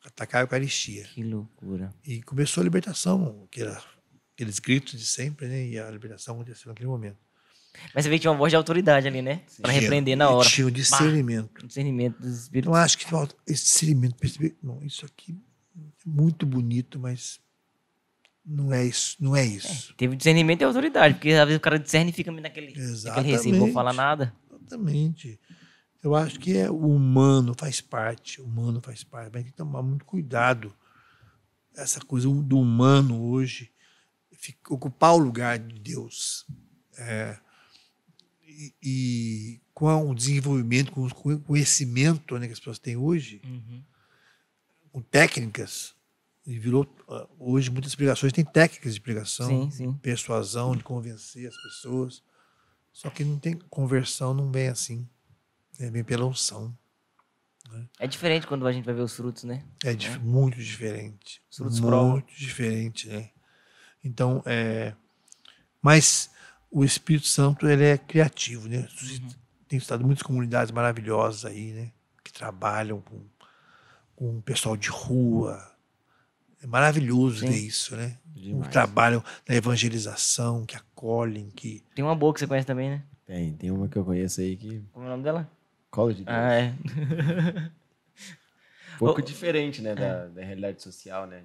atacar a Eucaristia.
Que loucura.
E começou a libertação, que era aqueles gritos de sempre, né? E a libertação aconteceu naquele momento.
Mas você vê que tinha uma voz de autoridade ali, né? Pra repreender na hora.
Tinha o discernimento.
O discernimento dos espíritos.
Eu acho que falta esse discernimento, perceber, não, isso aqui é muito bonito, mas não é isso, não é isso.
Teve discernimento e autoridade, porque às vezes o cara discerne e fica naquele receio, não vou falar nada.
Exatamente. Eu acho que o humano faz parte, mas tem que tomar muito cuidado. Essa coisa do humano hoje, ocupar o lugar de Deus. E com o desenvolvimento, com o conhecimento, né, que as pessoas têm hoje, com técnicas, e virou, hoje muitas pregações têm técnicas de pregação, persuasão, de convencer as pessoas, só que não tem conversão, não vem assim, vem pela unção. Né?
É diferente quando a gente vai ver os frutos, né?
Muito diferente.
Os frutos
muito diferente, né? Então, mas o Espírito Santo, ele é criativo, né? Tem estado muitas comunidades maravilhosas aí, né? Que trabalham com o pessoal de rua. É maravilhoso ver isso, né? Que trabalham na evangelização, que acolhem, que...
Tem uma boa que você conhece também, né?
Tem uma que eu conheço aí que...
Como é o nome dela?
Colo de Deus.
Ah, é.
Um pouco diferente, né, da realidade social, né?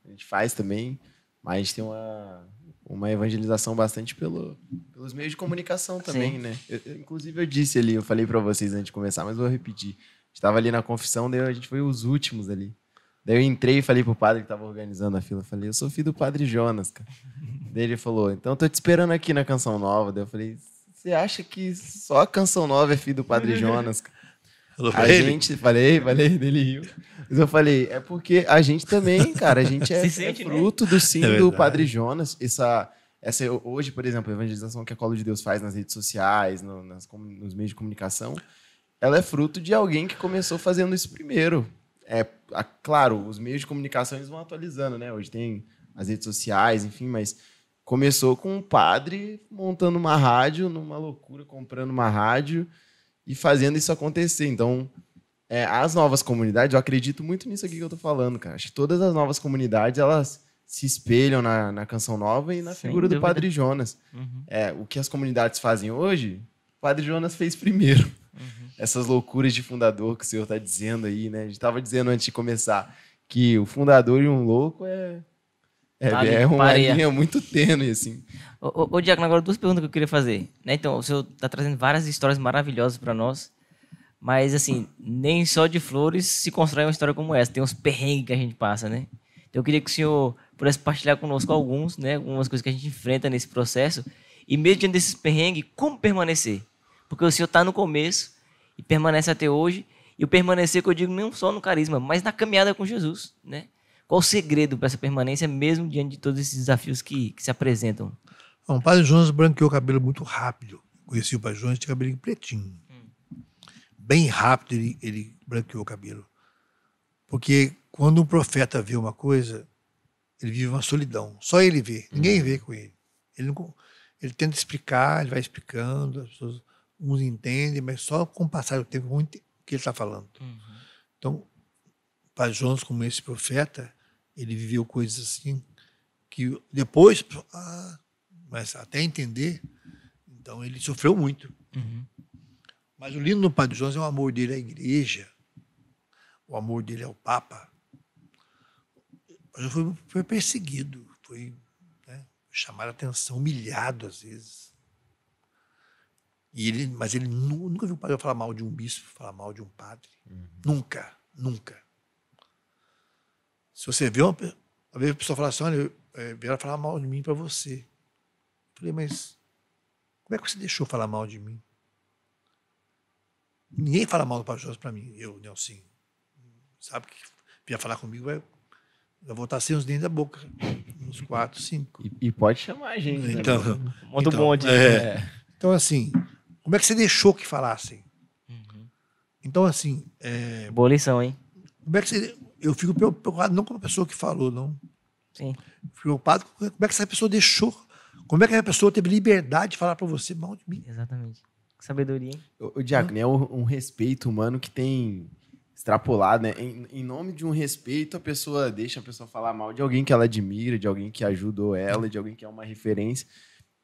A gente faz também, mas a gente tem uma evangelização bastante pelos meios de comunicação também, né? Inclusive eu disse ali, eu falei para vocês antes de começar, mas vou repetir. A gente estava ali na confissão, daí a gente foi os últimos ali. Daí eu entrei e falei pro padre que estava organizando a fila, eu falei, eu sou filho do Padre Jonas, cara. Daí ele falou, então eu tô te esperando aqui na Canção Nova. Daí eu falei, você acha que só a Canção Nova é filho do Padre Jonas, cara? Falei, dele riu. Mas eu falei, é porque a gente também, cara, a gente é fruto do sim do Padre Jonas. Essa hoje, por exemplo, a evangelização que a Colo de Deus faz nas redes sociais, nos meios de comunicação, ela é fruto de alguém que começou fazendo isso primeiro. Claro, os meios de comunicação eles vão atualizando, né? Hoje tem as redes sociais, enfim, mas começou com um padre montando uma rádio, numa loucura, comprando uma rádio e fazendo isso acontecer. Então, as novas comunidades, eu acredito muito nisso aqui que eu tô falando, cara. Acho que todas as novas comunidades, elas se espelham na Canção Nova e na figura do Padre Jonas. O que as comunidades fazem hoje, o Padre Jonas fez primeiro. Essas loucuras de fundador que o senhor está dizendo aí, né? A gente estava dizendo antes de começar que o fundador e um louco é uma linha muito tênue, assim.
Ô, Diácono, agora 2 perguntas que eu queria fazer. Né? Então, o senhor está trazendo várias histórias maravilhosas para nós, mas, assim, nem só de flores se constrói uma história como essa. Tem uns perrengues que a gente passa, né? Então, eu queria que o senhor pudesse partilhar conosco alguns, né? Algumas coisas que a gente enfrenta nesse processo. E mesmo diante desses perrengues, como permanecer? Porque o senhor está no começo e permanece até hoje. E o permanecer, que eu digo, não só no carisma, mas na caminhada com Jesus, né? Qual o segredo para essa permanência, mesmo diante de todos esses desafios que se apresentam?
O Padre Jonas branqueou o cabelo muito rápido. conheci o Padre Jonas, tinha cabelinho pretinho. Bem rápido ele branqueou o cabelo. Porque quando um profeta vê uma coisa, ele vive uma solidão. Só ele vê. Ninguém vê com ele. Ele tenta explicar, ele vai explicando, as pessoas, uns entendem, mas só com o passar do tempo o que ele está falando. Então, o Padre Jonas, como esse profeta, ele viveu coisas assim que depois, mas até entender, então ele sofreu muito. Mas o lindo do Padre Jonas é o amor dele à igreja, o amor dele ao Papa. Foi perseguido, foi, né, chamar a atenção, humilhado às vezes. Mas ele nunca viu o padre falar mal de um bispo, falar mal de um padre. Nunca, nunca. Se você vê uma vez a pessoa falar assim, olha, vieram falar mal de mim para você. Eu falei, mas como é que você deixou falar mal de mim? Ninguém fala mal do Padre Jonas para mim, eu, Nelson. Sabe que vier falar comigo, vai voltar sem os dentes da boca. Uns 4, 5.
E pode chamar a gente, né?
Muito bom.
Então, assim, como é que você deixou que falassem? Então, assim...
Boa lição, hein?
Como é que você... Eu fico preocupado não com a pessoa que falou, não.
Sim.
Fico preocupado com como é que essa pessoa deixou. Como é que a pessoa teve liberdade de falar para você mal de mim.
Exatamente. Sabedoria, hein?
O Diácono, é um respeito humano que tem extrapolado, né? Em nome de um respeito, deixa a pessoa falar mal de alguém que ela admira, de alguém que ajudou ela, de alguém que é uma referência.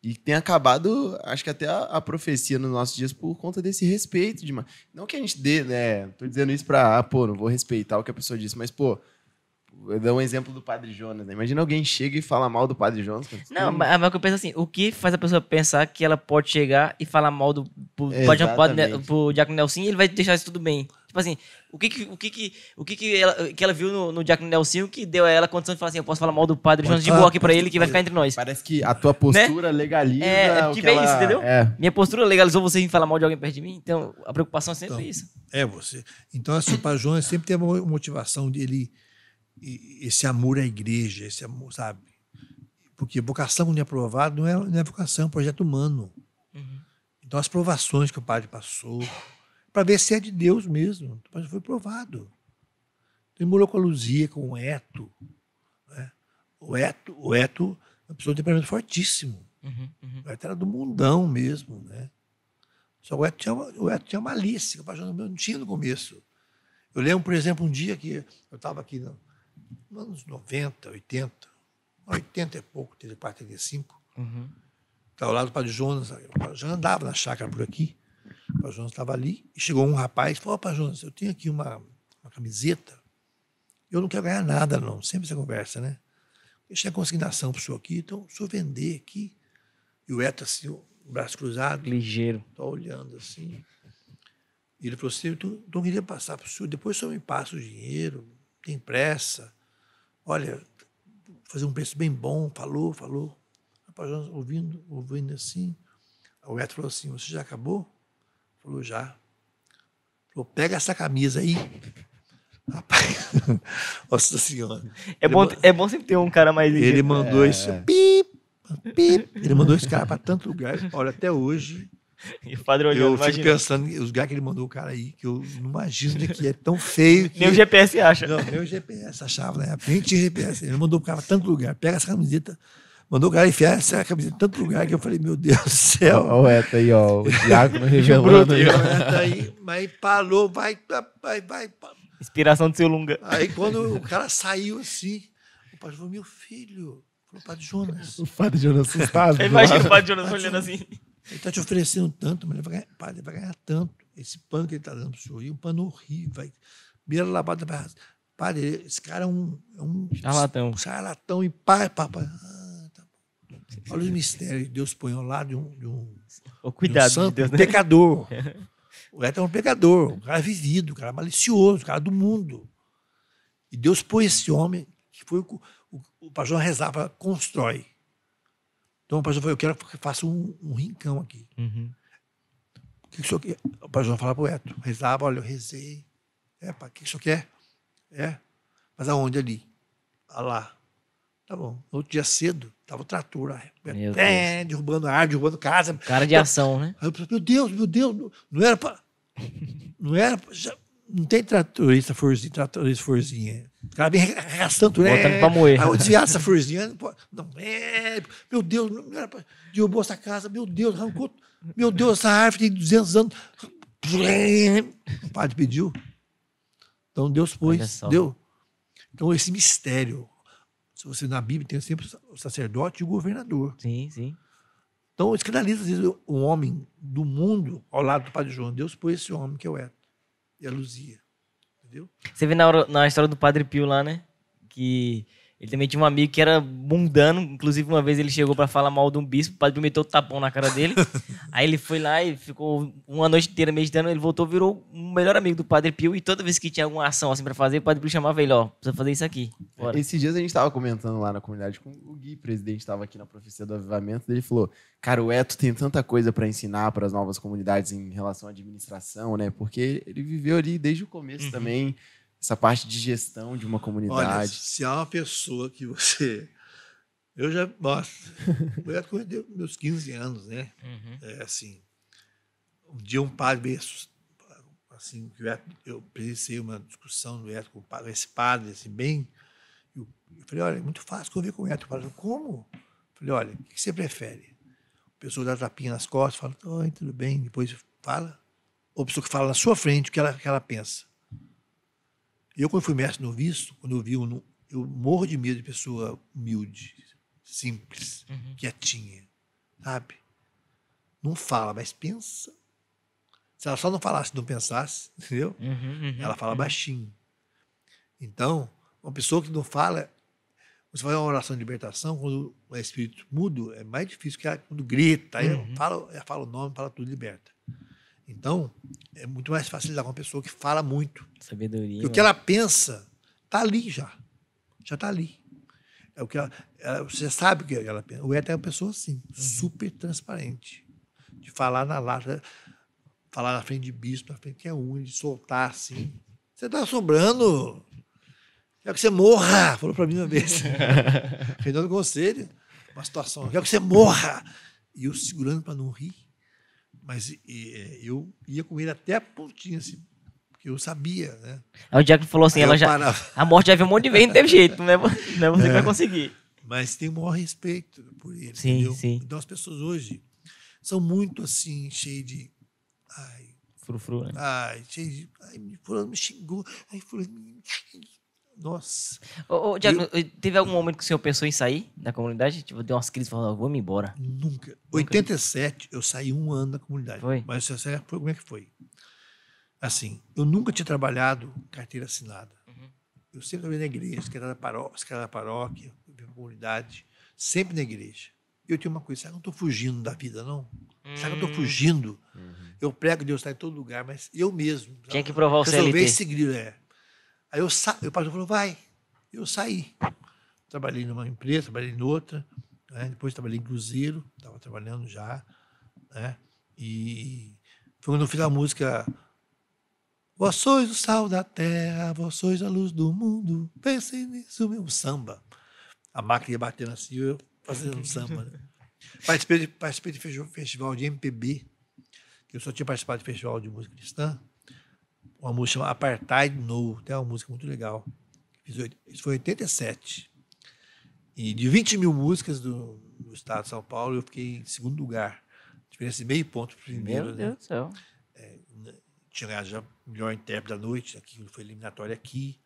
E tem acabado, acho que até a profecia nos nossos dias por conta desse respeito. Não que a gente dê, né? Tô dizendo isso pra, não vou respeitar o que a pessoa disse, mas, eu dou um exemplo do Padre Jonas, né? Imagina alguém chega e fala mal do Padre Jonas.
Não, mas eu penso assim, o que faz a pessoa pensar que ela pode chegar e falar mal pro Diácono Nelson e ele vai deixar isso tudo bem? Tipo assim, o que ela viu no Diácono Nelson que deu a ela a condição de falar assim, eu posso falar mal do Padre Jonas de boa aqui pra ele que vai ficar entre nós.
Parece que a tua postura legaliza
o que vem isso, entendeu? Minha postura legalizou você vir falar mal de alguém perto de mim, então a preocupação é sempre isso.
Você. Então, assim, o Padre Jonas sempre tem uma motivação dele, esse amor à igreja, esse amor, sabe? Porque vocação quando é aprovada não é vocação, é um projeto humano. Então, as provações que o padre passou, para ver se é de Deus mesmo, mas foi provado. Ele morou com a Luzia, com o Eto. Né? O Eto é uma pessoa de temperamento fortíssimo. O Eto era do mundão mesmo. Né? Só o Eto tinha malícia, que o Padre Jonas não tinha no começo. Eu lembro, por exemplo, um dia que eu estava aqui nos anos 90, 80 e pouco, 34, 35. Estava ao lado do Padre Jonas. O Padre Jonas andava na chácara por aqui. O Padre Jonas estava ali e chegou um rapaz e falou, Padre Jonas, eu tenho aqui uma camiseta, eu não quero ganhar nada, não. Sempre essa conversa, né? Deixei a consignação para o senhor aqui, então, se eu vender aqui, e o Eto assim, o braço cruzado.
Ligeiro.
Estou olhando assim. E ele falou assim, eu queria passar para o senhor, depois o senhor me passa o dinheiro, tem pressa. Olha, vou fazer um preço bem bom, falou. O Padre Jonas ouvindo assim. O Eto falou assim, você já acabou? Falou, já. Falou, pega essa camisa aí. Rapaz, nossa senhora.
É bom sempre ter um cara mais ligeiro.
Ele mandou esse pip. Ele mandou esse cara para tanto lugar. Olha, até hoje...
E o padre olhando,
eu fico pensando, os lugares que ele mandou o cara aí, que eu não imagino que é tão feio.
Nem o GPS acha.
Não, nem o GPS achava, né? Nem tinha GPS. Ele mandou o cara para tanto lugar. Pega essa camiseta. Mandou o cara enfiar essa camiseta em tanto lugar que eu falei, meu Deus do céu.
Olha o Eto aí, ó. O Diácono revelando
aí. Mas parou, vai.
Inspiração do seu Lunga.
Aí quando o cara saiu assim, o padre falou, meu filho. Falou, Padre Jonas.
O Padre Jonas assustado.
Imagina o Padre Jonas olhando assim.
Ele está te oferecendo tanto, mas ele vai ganhar tanto. Esse pano que ele está dando para o senhor, um pano horrível. Vai, beira lavada. Padre, esse cara é um
charlatão.
Charlatão e pai. Tá bom. Olha os mistérios que Deus põe ao lado de um
cuidado
de um santo,
de Deus, né?
pecador. O Eto é um pecador, um cara vivido, um cara malicioso, um cara do mundo. E Deus põe esse homem, que foi o Padre Jonas rezava, constrói. Então o Padre Jonas falou, eu quero que faça um rincão aqui. O que o senhor quer? O Padre Jonas falava para o Eto, rezava, olha, eu rezei. O que o senhor quer? Mas aonde ali? Lá. Tá bom. Outro dia cedo, tava o trator lá.
Meu
Derrubando árvore, derrubando casa.
Cara de ação, né?
Aí eu falei, meu Deus, não era pra... Não era pra... Não tem tratorista forzinha. O cara vem arrastando tudo.
Botando pra moer.
Aí eu desviar essa forzinha. Não, meu Deus, não era pra... Derrubou essa casa, meu Deus, arrancou. Meu Deus, essa árvore tem 200 anos. O padre pediu. Então Deus pôs, deu. Então esse mistério, se você na Bíblia tem sempre o sacerdote e o governador.
Sim, sim.
Então escandaliza às vezes o homem do mundo ao lado do Padre João. Deus pôs esse homem que é o Eto e a Luzia, entendeu?
Você vê na história do Padre Pio lá, né? Que ele também tinha um amigo que era mundano. Inclusive, uma vez ele chegou pra falar mal de um bispo. O Padre Pio meteu o tapão na cara dele. Aí ele foi lá e ficou uma noite inteira meditando. Ele voltou, virou o melhor amigo do Padre Pio. E toda vez que tinha alguma ação assim pra fazer, o Padre Pio chamava ele, ó, precisa fazer isso aqui. Bora.
Esses dias a gente tava comentando lá na comunidade com o Gui, presidente, tava aqui na Profecia do Avivamento, ele falou, cara, o Eto tem tanta coisa para ensinar para as novas comunidades em relação à administração, né? Porque ele viveu ali desde o começo também, essa parte de gestão de uma comunidade.
Olha, se há uma pessoa que você... Eu já... Nossa, o Eto conheceu meus 15 anos, né? É assim, um dia um padre veio assim, eu presenciei uma discussão do Eto com esse padre, assim, bem... Eu falei, olha, é muito fácil conviver com o Eto. Eu falei, como? Eu falei, olha, o que você prefere? A pessoa dá tapinha nas costas, fala, oi, tudo bem, depois fala. Ou a pessoa que fala na sua frente o que ela pensa. Eu, quando fui mestre noviço, quando eu vi eu morro de medo de pessoa humilde, simples, quietinha, sabe? Não fala, mas pensa. Se ela só não falasse, não pensasse, entendeu? Ela fala baixinho. Então, uma pessoa que não fala, você faz uma oração de libertação, quando o espírito mudo, é mais difícil que quando grita, aí ela fala o nome, fala tudo, liberta. Então, é muito mais fácil lidar com uma pessoa que fala muito.
Sabedoria.
Porque o que ela pensa está ali já. Já está ali. É o que você sabe o que ela pensa. O Eto é uma pessoa assim, super transparente. De falar na lata, falar na frente de bispo, na frente de qualquer um, de soltar assim. Você está assombrando. Quero que você morra, falou para mim uma vez. Fernando Conselho, uma situação. Quero que você morra. E eu segurando para não rir. Mas eu ia com ele até a pontinha, assim, porque eu sabia, né?
Aí o Diácono falou assim, a morte já veio um monte de vez, não teve jeito, não é você que vai conseguir.
Mas tem o maior respeito por ele,
sim,
entendeu?
Sim.
Então as pessoas hoje são muito assim, cheias de... Ai,
frufru, né?
Ai, cheias de... Ai, fulano me xingou. Ai, fulano me... Nossa.
Ô, Diácono, teve algum momento que o senhor pensou em sair da comunidade? Tipo, deu umas crises e falou, vou me embora.
Nunca. 87, eu saí 1 ano da comunidade.
Foi?
Mas você sabe como é que foi? Assim, eu nunca tinha trabalhado carteira assinada. Eu sempre trabalhei na igreja, secretário da paróquia, na comunidade, sempre na igreja. Eu tinha uma coisa, será que eu não estou fugindo da vida, não? Será que eu estou fugindo? Eu prego, Deus está em todo lugar, mas eu mesmo.
Tinha que provar o CLT.
Resolvi seguir, Aí o pastor falou, vai. Eu saí. Trabalhei numa empresa, trabalhei em outra, né? Depois trabalhei em cruzeiro, estava trabalhando já, né? E foi quando eu fiz a música Vós sois o sal da terra, vós sois a luz do mundo, pensem nisso, meu samba. A máquina ia batendo assim, eu fazendo um samba. Né? Participei de festival de MPB, que eu só tinha participado de festival de música cristã, uma música chamada Apartheid No, tem uma música muito legal. Isso foi em 87. E de 20 mil músicas do estado de São Paulo, eu fiquei em segundo lugar. Diferença de meio ponto pro primeiro.
Meu Deus do céu.
Tinha ganhado já melhor intérprete da noite, aqui foi eliminatório aqui.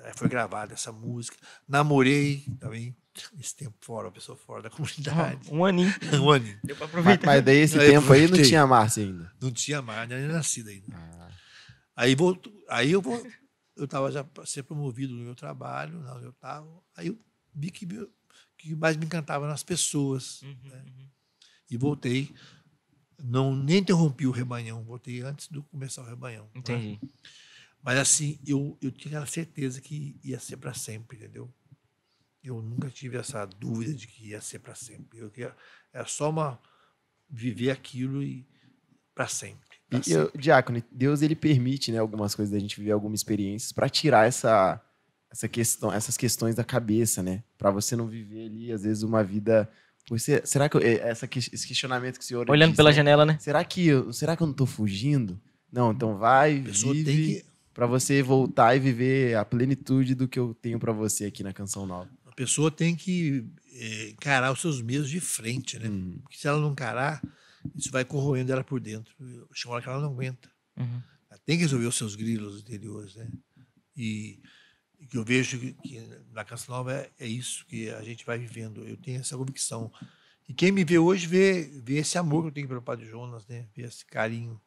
Aí foi gravada essa música. Namorei também, esse tempo fora, uma pessoa fora da comunidade.
Um aninho.
Um aninho.
Deu pra aproveitar.
Mas daí esse tempo aí não tinha Márcia ainda.
Não tinha Márcia, nem nascida ainda. Aí eu estava já para ser promovido no meu trabalho, onde eu estava. Aí eu vi que mais me encantava nas pessoas. Né? E voltei. Nem interrompi o rebanhão, voltei antes de começar o rebanhão.
Entendi.
Né? Mas assim, eu tinha a certeza que ia ser para sempre, entendeu? Eu nunca tive essa dúvida de que ia ser para sempre. Era só viver aquilo e para sempre.
Diácono, Deus ele permite, né, algumas coisas da gente viver algumas experiências para tirar essa essas questões da cabeça, né? Pra você não viver ali, às vezes, uma vida... será que esse questionamento que o senhor
Olhando
disse,
pela
né?
janela, né?
Será que eu não tô fugindo? Não, então vai,
A pessoa tem
vive,
que,
pra você voltar e viver a plenitude do que eu tenho pra você aqui na Canção Nova.
a pessoa tem que encarar os seus medos de frente, né?
Uhum.
Porque se ela não encarar, isso vai corroendo ela por dentro. Chega uma hora que ela não aguenta.
Uhum.
Ela tem que resolver os seus grilos interiores, né? E que eu vejo que na Canção Nova é isso que a gente vai vivendo. Eu tenho essa convicção. E quem me vê hoje vê esse amor que eu tenho pelo Padre Jonas, né? Vê esse carinho.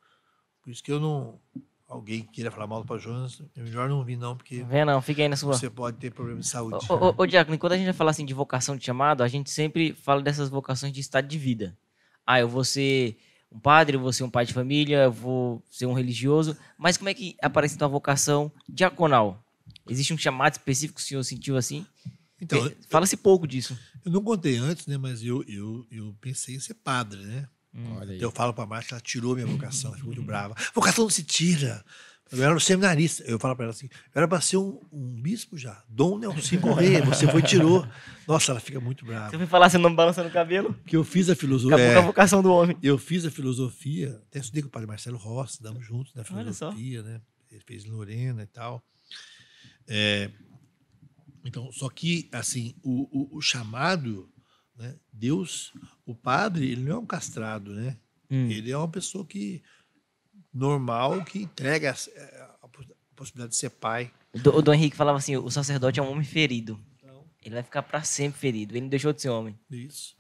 Por isso que eu não... Alguém queira falar mal do Padre Jonas, é melhor não vir não, porque
Não vem não, fica aí na sua.
você pode ter problema de saúde.
Ô, Diácono, quando a gente vai falar assim de vocação de chamado, a gente sempre fala dessas vocações de estado de vida. Ah, eu vou ser um padre, eu vou ser um pai de família, eu vou ser um religioso. Mas como é que aparece então a vocação diaconal? Existe um chamado específico que o senhor sentiu assim?
Então,
Fala-se pouco disso.
eu não contei antes, né? Mas eu pensei em ser padre, né?
Olha aí.
Então eu falo pra Márcia, ela tirou minha vocação, ela ficou muito brava. Vocação não se tira. Eu era um seminarista. Eu falo pra ela assim, eu era pra ser um bispo já. Dom Nelson Corrêa, você foi e tirou. Nossa, ela fica muito brava.
Você foi falar seu nome balançando o cabelo?
Porque eu fiz a filosofia.
Acabou com a vocação do homem.
Eu fiz a filosofia, até estudei com o padre Marcelo Rossi, damos juntos na
Olha só.
filosofia, né? Ele fez em Lorena e tal. Então, só que, assim, o chamado, né? Deus, o padre, ele não é um castrado, né? Ele é uma pessoa normal, que entrega a possibilidade de ser pai.
O Dom Henrique falava assim, o sacerdote é um homem ferido. Ele vai ficar para sempre ferido. Ele não deixou de ser homem.
Isso.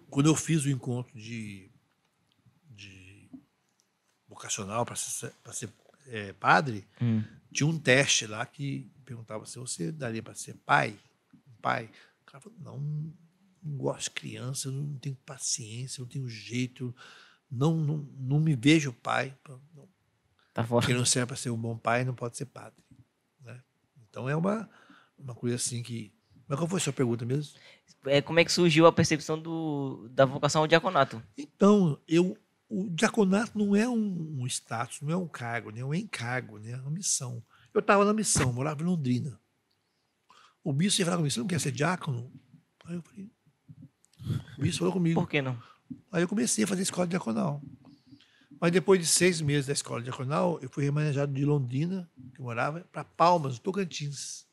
Quando eu fiz o encontro de vocacional para ser padre, tinha um teste lá que perguntava se você daria para ser pai. Um pai. O cara falou, não gosto de criança, eu não tenho paciência, não tenho jeito, não me vejo pai. Não.
Tá fora.
Quem não serve para ser um bom pai não pode ser padre. Né? Então é uma coisa assim que... Mas qual foi a sua pergunta mesmo?
Como é que surgiu a percepção da vocação ao diaconato?
Então, o diaconato não é um status, não é um cargo, né? É um encargo, né? É uma missão. Eu estava na missão, morava em Londrina. O bispo ia falar comigo, você não quer ser diácono? Aí eu falei, o bispo falou comigo.
Por que não?
Aí eu comecei a fazer escola diaconal. Mas depois de 6 meses da escola diaconal, eu fui remanejado de Londrina, que eu morava, para Palmas, no Tocantins.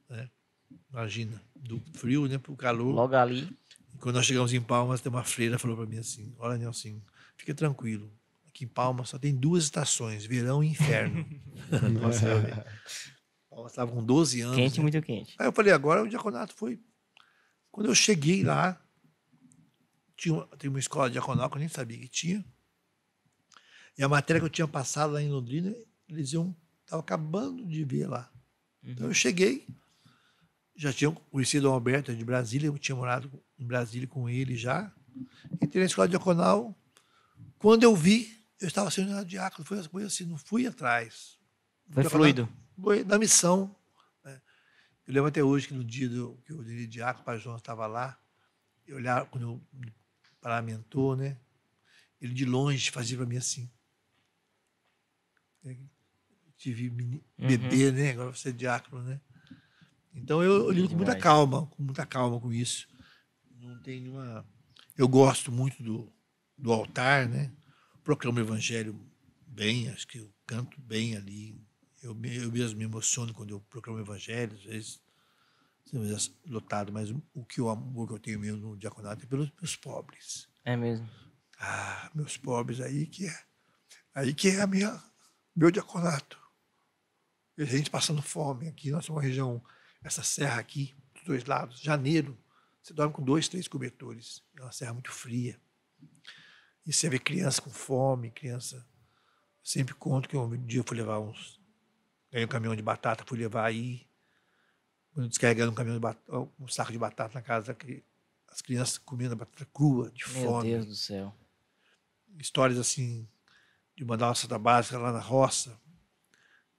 Né? Imagina, do frio, né, para o calor.
Logo ali.
E quando nós chegamos em Palmas, tem uma freira falou para mim assim, olha, Nelson, fica tranquilo. Aqui em Palmas só tem 2 estações, verão e inverno. Nossa, Palmas estava com 12 anos.
Quente,
né?
muito quente.
Aí eu falei, agora o diaconato foi... Quando eu cheguei lá, tinha uma escola diaconal que eu nem sabia que tinha. E a matéria que eu tinha passado lá em Londrina, eles estavam acabando de ver lá. Então eu cheguei, já tinha conhecido o Alberto de Brasília, eu tinha morado em Brasília com ele já. Entrei na escola diaconal. Quando eu vi, eu estava sendo diácono. Foi assim, não fui atrás.
Foi fluido.
Foi da missão. Né? Eu lembro até hoje que no dia que eu virei diácono, o Padre João estava lá. Eu olhava, quando eu parlamentou, né? Ele de longe fazia para mim assim. Tive bebê, né? Agora você é diácono, né? Então eu lido com muita calma com isso. Não tem nenhuma... Eu gosto muito do altar, né? Proclamo o evangelho bem, acho que eu canto bem ali. Eu mesmo me emociono quando eu proclamo o evangelho, às vezes lotado, mas o amor que eu tenho mesmo no diaconato é pelos meus pobres.
É mesmo.
Ah, meus pobres, aí que é meu diaconato. E a gente passando fome aqui, nós somos uma região, essa serra aqui, dos 2 lados, janeiro, você dorme com 2, 3 cobertores. É uma serra muito fria. E você vê criança com fome, criança... Eu sempre conto que um dia eu fui levar ganhei um caminhão de batata, fui levar aí, descarregando um saco de batata na casa, as crianças comendo a batata crua, de fome.
Meu Deus do céu.
Histórias assim, de mandar uma cesta básica lá na roça,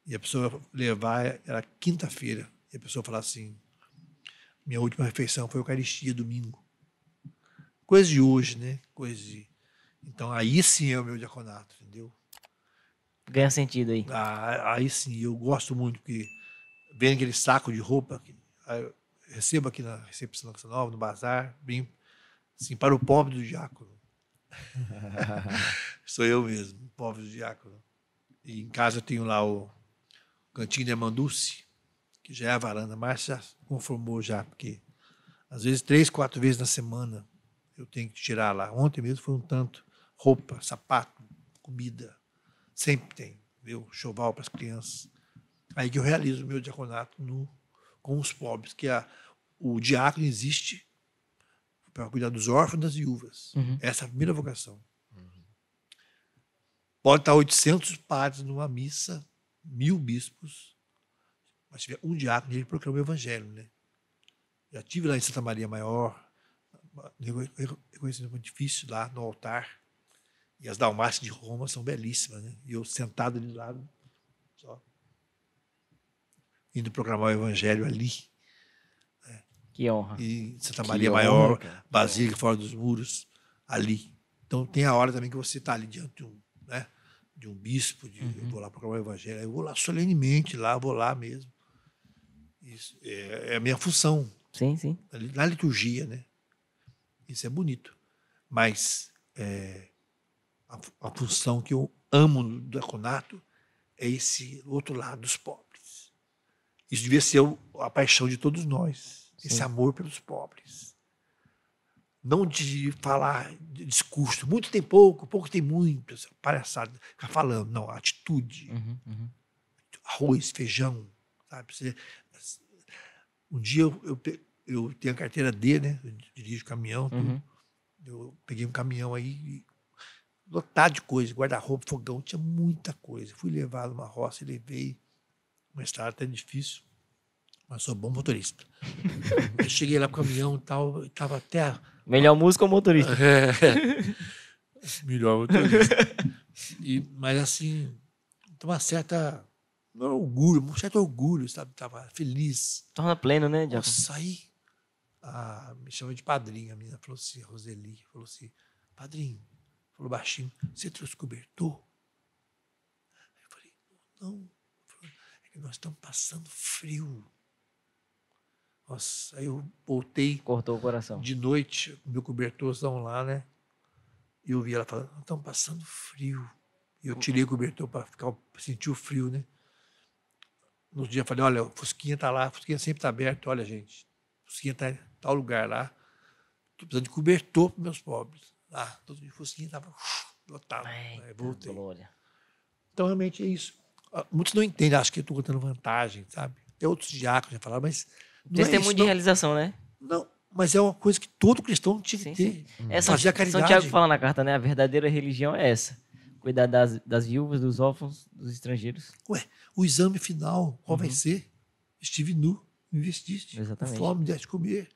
e a pessoa levar, era quinta-feira, e a pessoa falar assim, minha última refeição foi a Eucaristia, domingo. Coisa de hoje, né? Então, aí sim é o meu diaconato, entendeu?
Ganha sentido aí.
Aí sim, eu gosto muito, porque vem aquele saco de roupa, aí eu recebo aqui na recepção nacional, no bazar, bem assim, para o pobre do diácono. Sou eu mesmo, o pobre do diácono. E em casa eu tenho lá o cantinho de Manduce, que já é a varanda, mas já conformou já, porque às vezes 3, 4 vezes na semana eu tenho que tirar lá. Ontem mesmo foi um tanto, roupa, sapato, comida, sempre tem, viu? Choval para as crianças. Aí que eu realizo o meu diaconato com os pobres, que o diácono existe para cuidar dos órfãos e das viúvas. Essa é a primeira vocação. Pode estar 800 padres numa missa, 1000 bispos, mas se tiver um diácono, ele proclama o evangelho, né? Já estive lá em Santa Maria Maior, reconhecendo muito difícil lá no altar, e as dalmácias de Roma são belíssimas, né? E eu sentado ali do lado, só indo proclamar o evangelho ali.
Que honra.
E Santa
Que
Maria
honra,
Maior,
cara.
Basílica, fora dos muros, ali. Então tem a hora também que você está ali diante de um bispo, eu vou lá proclamar o evangelho, eu vou lá solenemente, vou lá mesmo. Isso é a minha função.
Sim, sim.
Na liturgia, né? Isso é bonito. Mas a função que eu amo no diaconato é esse outro lado dos pobres. Isso devia ser a paixão de todos nós. Esse
Sim.
amor pelos pobres. Não de falar de discurso. Muito tem pouco, pouco tem muito. Essa palhaçada. Ficar falando. Não, atitude. Arroz, feijão. Sabe? Um dia eu tenho a carteira D, né? Eu dirijo caminhão. Tudo. Eu peguei um caminhão aí, lotado de coisa, guarda-roupa, fogão, tinha muita coisa. Fui levar numa roça e levei. Uma estrada até difícil, mas sou bom motorista. Eu cheguei lá com o caminhão e tal, estava até...
Melhor músico ou motorista?
Melhor motorista. Mas assim, uma certa... Não é orgulho, um certo orgulho, sabe? Estava feliz.
Torna pleno, né, diácono?
Nossa, aí... me chama de padrinho, a menina falou assim, a Roseli, falou assim, padrinho, falou baixinho, você trouxe cobertor? Aí eu falei, não, é que nós estamos passando frio. Nossa, aí eu voltei
Cortou o coração.
de noite, meu cobertorzão lá, né? E eu vi ela falando, nós estamos passando frio. E eu tirei o cobertor para sentir o frio, né? No dia eu falei, olha, o Fusquinha está lá, o Fusquinha sempre está aberto, olha, gente, o Fusquinha está em tal lugar lá, estou precisando de cobertor para meus pobres. Todo dia o Fusquinha estava lotado. Aí voltei.
Glória.
Então, realmente é isso. Muitos não entendem, acham que eu estou contando vantagem, sabe? Tem outros diáconos já falaram, mas não
Testemunho
é isso,
de realização, né?
não, mas é uma coisa que todo cristão tinha que ter. Fazer a caridade.
São Tiago fala na carta, né? A verdadeira religião é essa. Cuidar das viúvas, dos órfãos, dos estrangeiros.
Ué, o exame final, qual vai ser? Estive nu, me vestiste.
Exatamente.
Com fome, deste comer.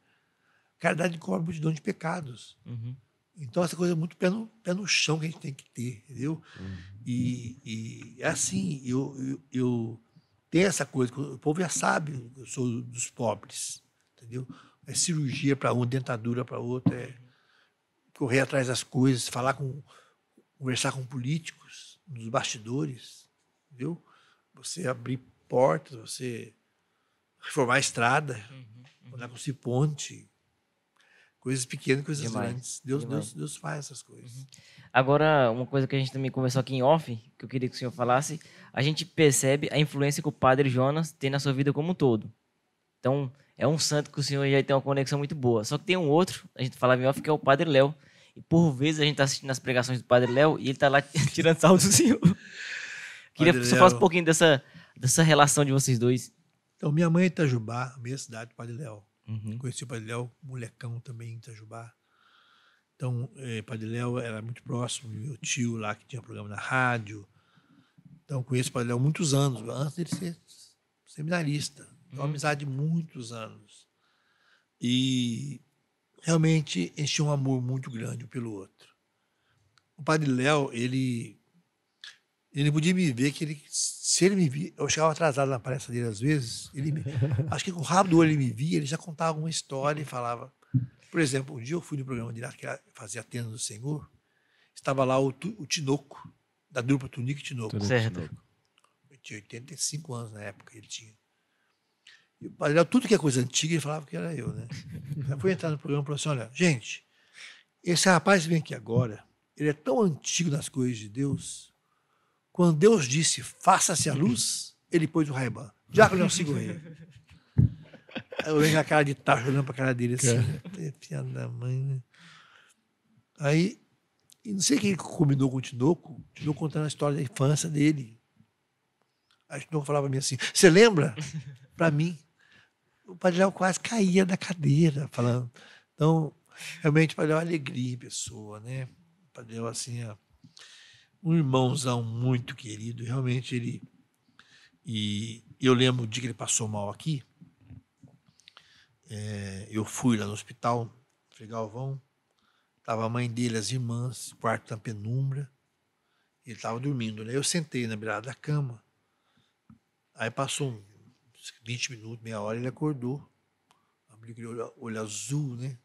Caridade cobre a multidão de pecados. Então, essa coisa é muito pé no chão que a gente tem que ter, entendeu? E é assim, eu tenho essa coisa, o povo já sabe, eu sou dos pobres, entendeu? É cirurgia para um, dentadura para outro, é correr atrás das coisas, conversar com políticos, nos bastidores, entendeu? Você abrir portas, você reformar a estrada, mandar construir ponte, coisas pequenas, coisas
Demais,
grandes. Deus faz essas coisas.
Agora, uma coisa que a gente também conversou aqui em off, que eu queria que o senhor falasse, a gente percebe a influência que o Padre Jonas tem na sua vida como um todo. Então, é um santo que o senhor já tem uma conexão muito boa. Só que tem um outro, a gente falava em off, que é o Padre Léo. E por vezes a gente está assistindo as pregações do Padre Léo e ele está lá tirando sarro do senhor. Queria que você falasse um pouquinho dessa relação de vocês dois.
Então, minha mãe é Itajubá, minha cidade, Padre Léo. Conheci o Padre Léo, molecão também em Itajubá. Então, Padre Léo era muito próximo, meu tio lá que tinha programa na rádio. Então, conheço o Padre Léo há muitos anos, antes dele ser seminarista. Então, uma amizade de muitos anos. E realmente eles tinham um amor muito grande um pelo outro. O Padre Léo, ele podia me ver que se ele me via, eu chegava atrasado na palestra dele às vezes, acho que com o rabo do olho ele me via, ele já contava alguma história e falava. Por exemplo, um dia eu fui no programa de lá, que fazia a Tenda do Senhor, estava lá o Tinoco, da dupla Tunico e Tinoco.
Certo.
Ele tinha 85 anos na época, ele tinha. E o Padre Léo, tudo que é coisa antiga, ele falava que era eu, né? Aí fui entrar no programa e falou assim, olha, gente, esse rapaz que vem aqui agora, ele é tão antigo nas coisas de Deus, quando Deus disse, faça-se a luz, ele pôs o Ray-Ban. Diácono Nelson Correia. Aí eu olhei com a cara de tacho, olhando pra cara dele assim, filha da mãe, né? Aí, e não sei quem combinou com o Tinoco contando a história da infância dele. Aí o Tinoco falava pra mim assim, você lembra? Pra mim, o Padre Léo quase caía da cadeira, falando. Então, realmente, o Padre Léo é uma alegria em pessoa, né? O Padre Léo, assim, é um irmãozão muito querido. Realmente, ele... E eu lembro o dia que ele passou mal aqui, eu fui lá no hospital, Frei Galvão, estava a mãe dele, as irmãs, o quarto na penumbra, ele estava dormindo, né? Eu sentei na beirada da cama, aí passou uns 20 minutos, meia hora, ele acordou, abriu aquele olho azul, né?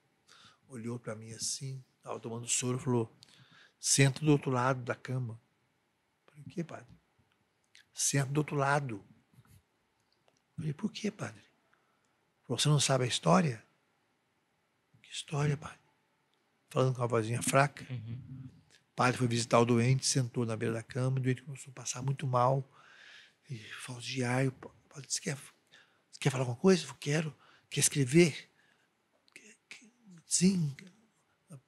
Olhou para mim assim, estava tomando soro, falou, senta do outro lado da cama. Eu falei, o que, padre? Senta do outro lado. Eu falei, por que, padre? Você não sabe a história? Que história, padre? Falando com uma vozinha fraca. O padre foi visitar o doente, sentou na beira da cama, o doente começou a passar muito mal, e falta de ar. O padre disse, você quer falar alguma coisa? Eu quero. Quer escrever? Sim.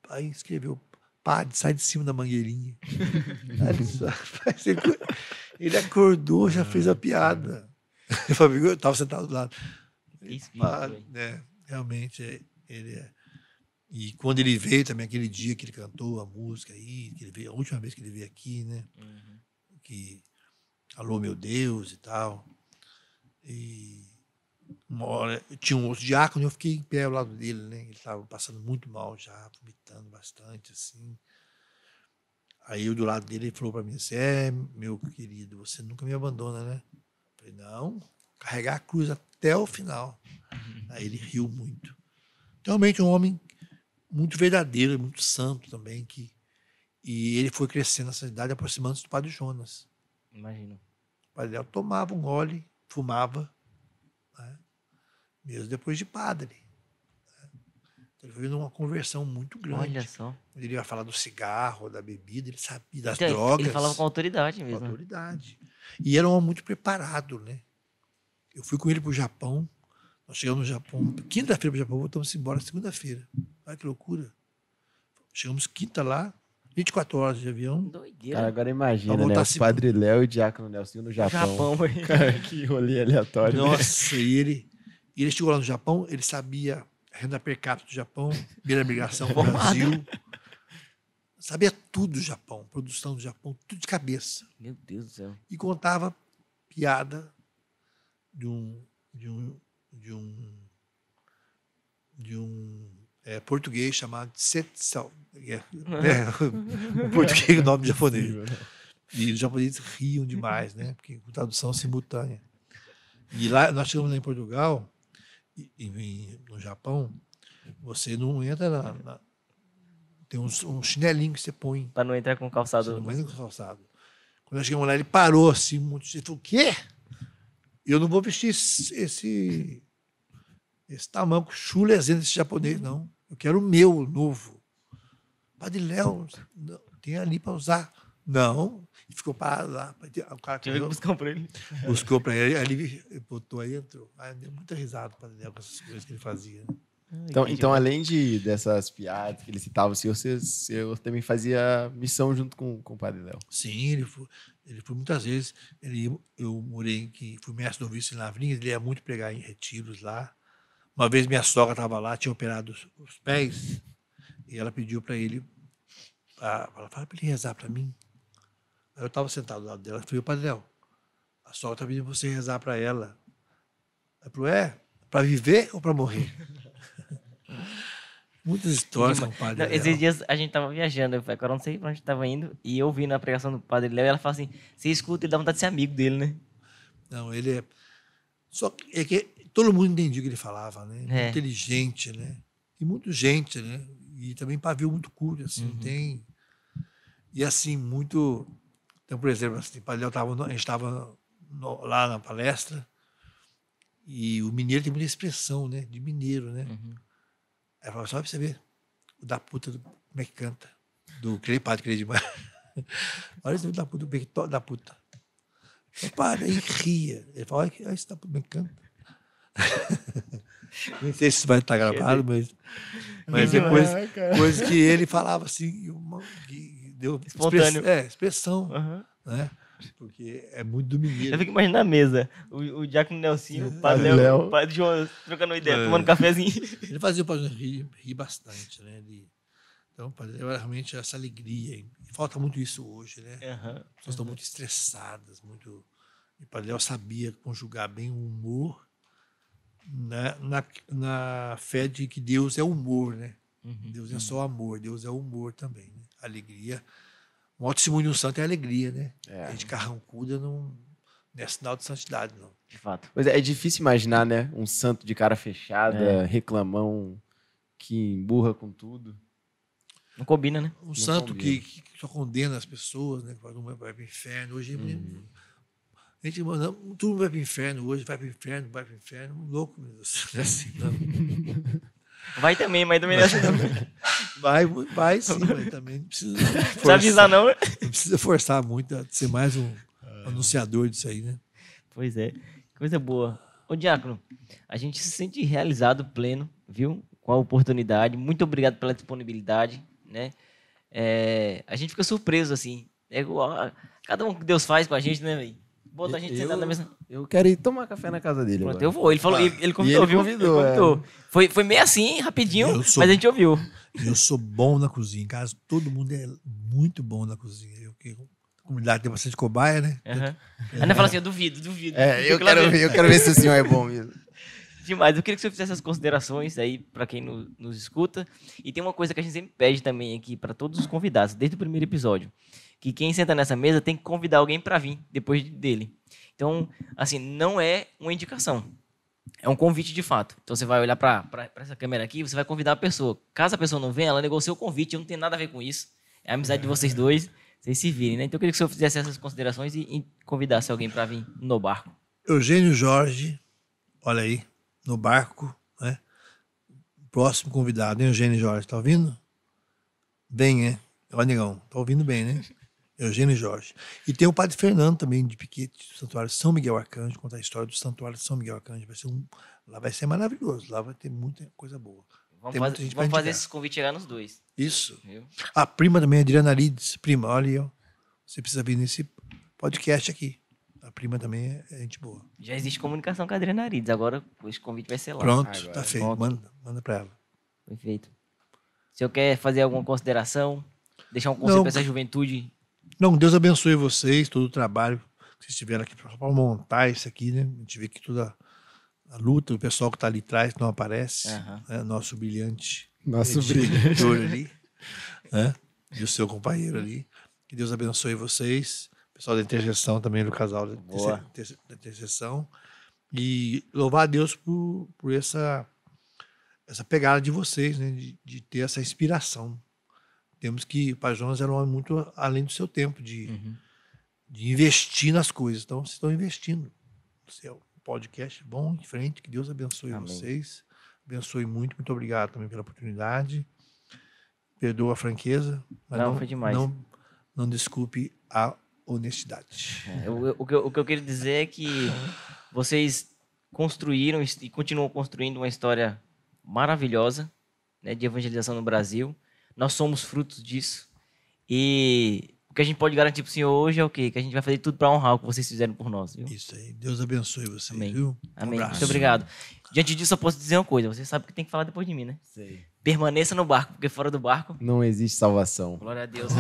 Aí escreveu, padre, sai de cima da mangueirinha. Ele acordou, já fez a piada. Eu estava sentado do lado. Padre, né? Realmente, ele é. E quando ele veio também, aquele dia que ele cantou a música aí, que ele veio, a última vez que ele veio aqui, né? Que alô, meu Deus e tal. E uma hora tinha um outro diácono e eu fiquei em pé ao lado dele, né? Ele estava passando muito mal já, vomitando bastante, assim. Aí eu do lado dele, ele falou para mim assim, meu querido, você nunca me abandona, né? Eu falei, não, carregar a cruz até o final. Aí ele riu muito. Realmente um homem muito verdadeiro, muito santo também, e ele foi crescendo nessa idade, aproximando-se do Padre Jonas.
Imagino.
O Padre Léo tomava um gole, fumava, né? Mesmo depois de padre. Né? Então ele foi vendo uma conversão muito grande.
Olha só.
Ele ia falar do cigarro, da bebida, ele sabia, das
Então,
drogas.
ele falava com autoridade mesmo.
Com autoridade. E era um homem muito preparado, né? Eu fui com ele para o Japão. Nós chegamos no Japão, quinta-feira para o Japão, voltamos embora segunda-feira. Olha que loucura. Chegamos quinta lá, 24 horas de avião.
Doideira.
Cara, agora imagina, né? O Padre Léo e o Diácono Nelson no Japão. Cara, que rolê aleatório.
Nossa, né? E ele chegou lá no Japão, ele sabia a renda per capita do Japão, primeira migração do Brasil. Sabia tudo do Japão, produção do Japão, tudo de cabeça.
Meu Deus do céu.
E contava piada de um português chamado Setsual. Um português, o nome japonês. E os japoneses riam demais, né? Porque com tradução simultânea. E lá, nós chegamos lá em Portugal, no Japão, você não entra tem um chinelinho que você põe.
Para não entrar com calçado.
Você não entra com calçado. Quando nós chegamos lá, ele parou assim, ele falou, o quê? Eu não vou vestir esse tamanco chulezento desse japonês, não. Eu quero o meu, novo. Padre Léo, tem ali para usar. Não. E ficou parado lá. O cara
buscou para ele.
Buscou para ele, ali botou aí, entrou. Aí deu muita risada para Padre Léo com essas coisas que ele fazia. Né?
Então, além dessas piadas que ele citava, o senhor também fazia missão junto com o Padre Léo.
Sim, ele foi muitas vezes. Eu fui mestre noviço em Lavrinhas, ele ia muito pregar em retiros lá. Uma vez minha sogra estava lá, tinha operado os pés, e ela pediu para ele, fala para ele rezar para mim. Aí eu estava sentado do lado dela, falei, Padre Léo, a sogra está pedindo você rezar para ela. Ela falou, para viver ou para morrer? Muitas histórias com o Padre Léo.
Esses dias a gente tava viajando, agora eu não sei pra onde tava indo, e eu vi na pregação do Padre Léo, e ela fala assim, você escuta, ele dá vontade de ser amigo dele, né?
Não, ele é... Só que é que todo mundo entendia o que ele falava, né? Muito inteligente, né? E muito gente, né? E também pavio muito curto, assim, tem... E assim, muito... Então, por exemplo, assim, o Padre Léo a gente estava lá na palestra, E o mineiro tem muita expressão, né? De mineiro, né?
Uhum.
Aí eu falava, só pra você ver, o da puta, como é que canta? Do Crê Padre, Crê Demais. Olha esse da puta, da puta. Eu para e ria. Ele falou, olha esse da puta, como é que canta? Não sei se isso vai estar gravado, mas depois, coisa que ele falava assim, que deu
Espontâneo.
Expressão,
Uhum.
né? Porque é muito do mineiro.
Eu fico imaginando a mesa, o Diácono Nelsinho, o Padre
Léo.
Léo, o Padre João, trocando uma ideia, tomando um cafezinho.
Ele fazia o Padre rir bastante, né? Então, era realmente essa alegria. E falta muito isso hoje, né?
Uhum.
As pessoas estão muito estressadas, muito... E o Padre Léo sabia conjugar bem o humor na fé de que Deus é humor, né?
Uhum.
Deus não é só amor, Deus é humor também, né? Alegria. Um maior testemunho de um santo é alegria, né? A gente carrancuda não é sinal de santidade, não.
De fato.
Mas é difícil imaginar, né? Um santo de cara fechada, reclamão, que emburra com tudo.
Não combina, né?
Um santo que só condena as pessoas, né? Que fala, não vai para o inferno. Hoje, a gente manda, tudo vai para o inferno hoje, vai para o inferno, vai para o inferno. Louco, meu Deus. É assim, não.
Vai também, mas também não é assim, não.
Vai sim, mas também não precisa
Precisa avisar, não, né?
Não precisa forçar muito a ser mais um anunciador disso aí, né?
Pois é, coisa boa. Ô, Diácono, a gente se sente realizado, pleno, viu? Com a oportunidade. Muito obrigado pela disponibilidade, né? A gente fica surpreso, assim. Cada um que Deus faz com a gente, né, velho? Bota a gente sentar na mesa.
Eu quero ir tomar café na casa dele.
Pronto,
agora.
eu vou. Ele falou, ele convidou, viu? Ele convidou. Foi meio assim, rapidinho, mas a gente ouviu.
Eu sou bom na cozinha. Em casa, todo mundo é muito bom na cozinha. A comunidade tem bastante cobaia, né?
Aí ele fala assim, eu duvido.
Eu quero ver se o senhor é bom mesmo.
Demais. Eu queria que o senhor fizesse as considerações aí para quem nos escuta. E tem uma coisa que a gente sempre pede também aqui para todos os convidados, desde o primeiro episódio, que quem senta nessa mesa tem que convidar alguém para vir depois dele. Então, assim, não é uma indicação. É um convite de fato. Então, você vai olhar para essa câmera aqui, você vai convidar a pessoa. Caso a pessoa não venha, ela negociou o convite, não tem nada a ver com isso. É a amizade de vocês dois, vocês se virem, né? Então, eu queria que o senhor fizesse essas considerações e convidasse alguém para vir no barco.
Eugênio Jorge, olha aí, no barco, né? Próximo convidado, hein, Eugênio Jorge, tá ouvindo? Bem, né? Ó, negão, tá ouvindo bem, né? Eugênio Jorge. E tem o Padre Fernando também, de Piquete, do Santuário São Miguel Arcanjo, contar a história do Santuário São Miguel Arcanjo. Lá vai ser maravilhoso, lá vai ter muita coisa boa.
Vamos fazer esses convites chegar nos dois.
Isso.
Viu?
A prima também, Adriana Arides. Prima, olha aí, ó. Você precisa vir nesse podcast aqui. A prima também é gente boa.
Já existe comunicação com a Adriana Arides, agora esse convite vai ser lá.
Pronto,
Agora,
tá feito. Manda pra ela.
Perfeito. O senhor quer fazer alguma consideração? Deixar um conselho para essa juventude?
Não, Deus abençoe vocês, todo o trabalho que vocês tiveram aqui para montar isso aqui, né? A gente vê que toda a luta do pessoal que está ali atrás, que não aparece, né? Nosso brilhante editor ali, né? E o seu companheiro ali. Que Deus abençoe vocês, o pessoal da intercessão também, do casal da intercessão. E louvar a Deus por essa pegada de vocês, né? De ter essa inspiração. Temos que o Pai Jonas era um homem muito além do seu tempo de investir nas coisas. Então, vocês estão investindo. É um podcast bom, em frente. Que Deus abençoe vocês. Abençoe muito. Muito obrigado também pela oportunidade. Perdoa a franqueza. Mas não
foi demais.
Não desculpe a honestidade.
O que eu quero dizer é que vocês construíram e continuam construindo uma história maravilhosa, né, de evangelização no Brasil. Nós somos frutos disso. E o que a gente pode garantir para o senhor hoje é o quê? Que a gente vai fazer tudo para honrar o que vocês fizeram por nós, viu?
Isso aí. Deus abençoe vocês,
Amém.
viu?
Amém.
abraço.
Muito obrigado. Diante disso, eu posso dizer uma coisa. Você sabe que tem que falar depois de mim, né?
Sei.
Permaneça no barco, porque fora do barco...
Não existe salvação.
Glória a Deus.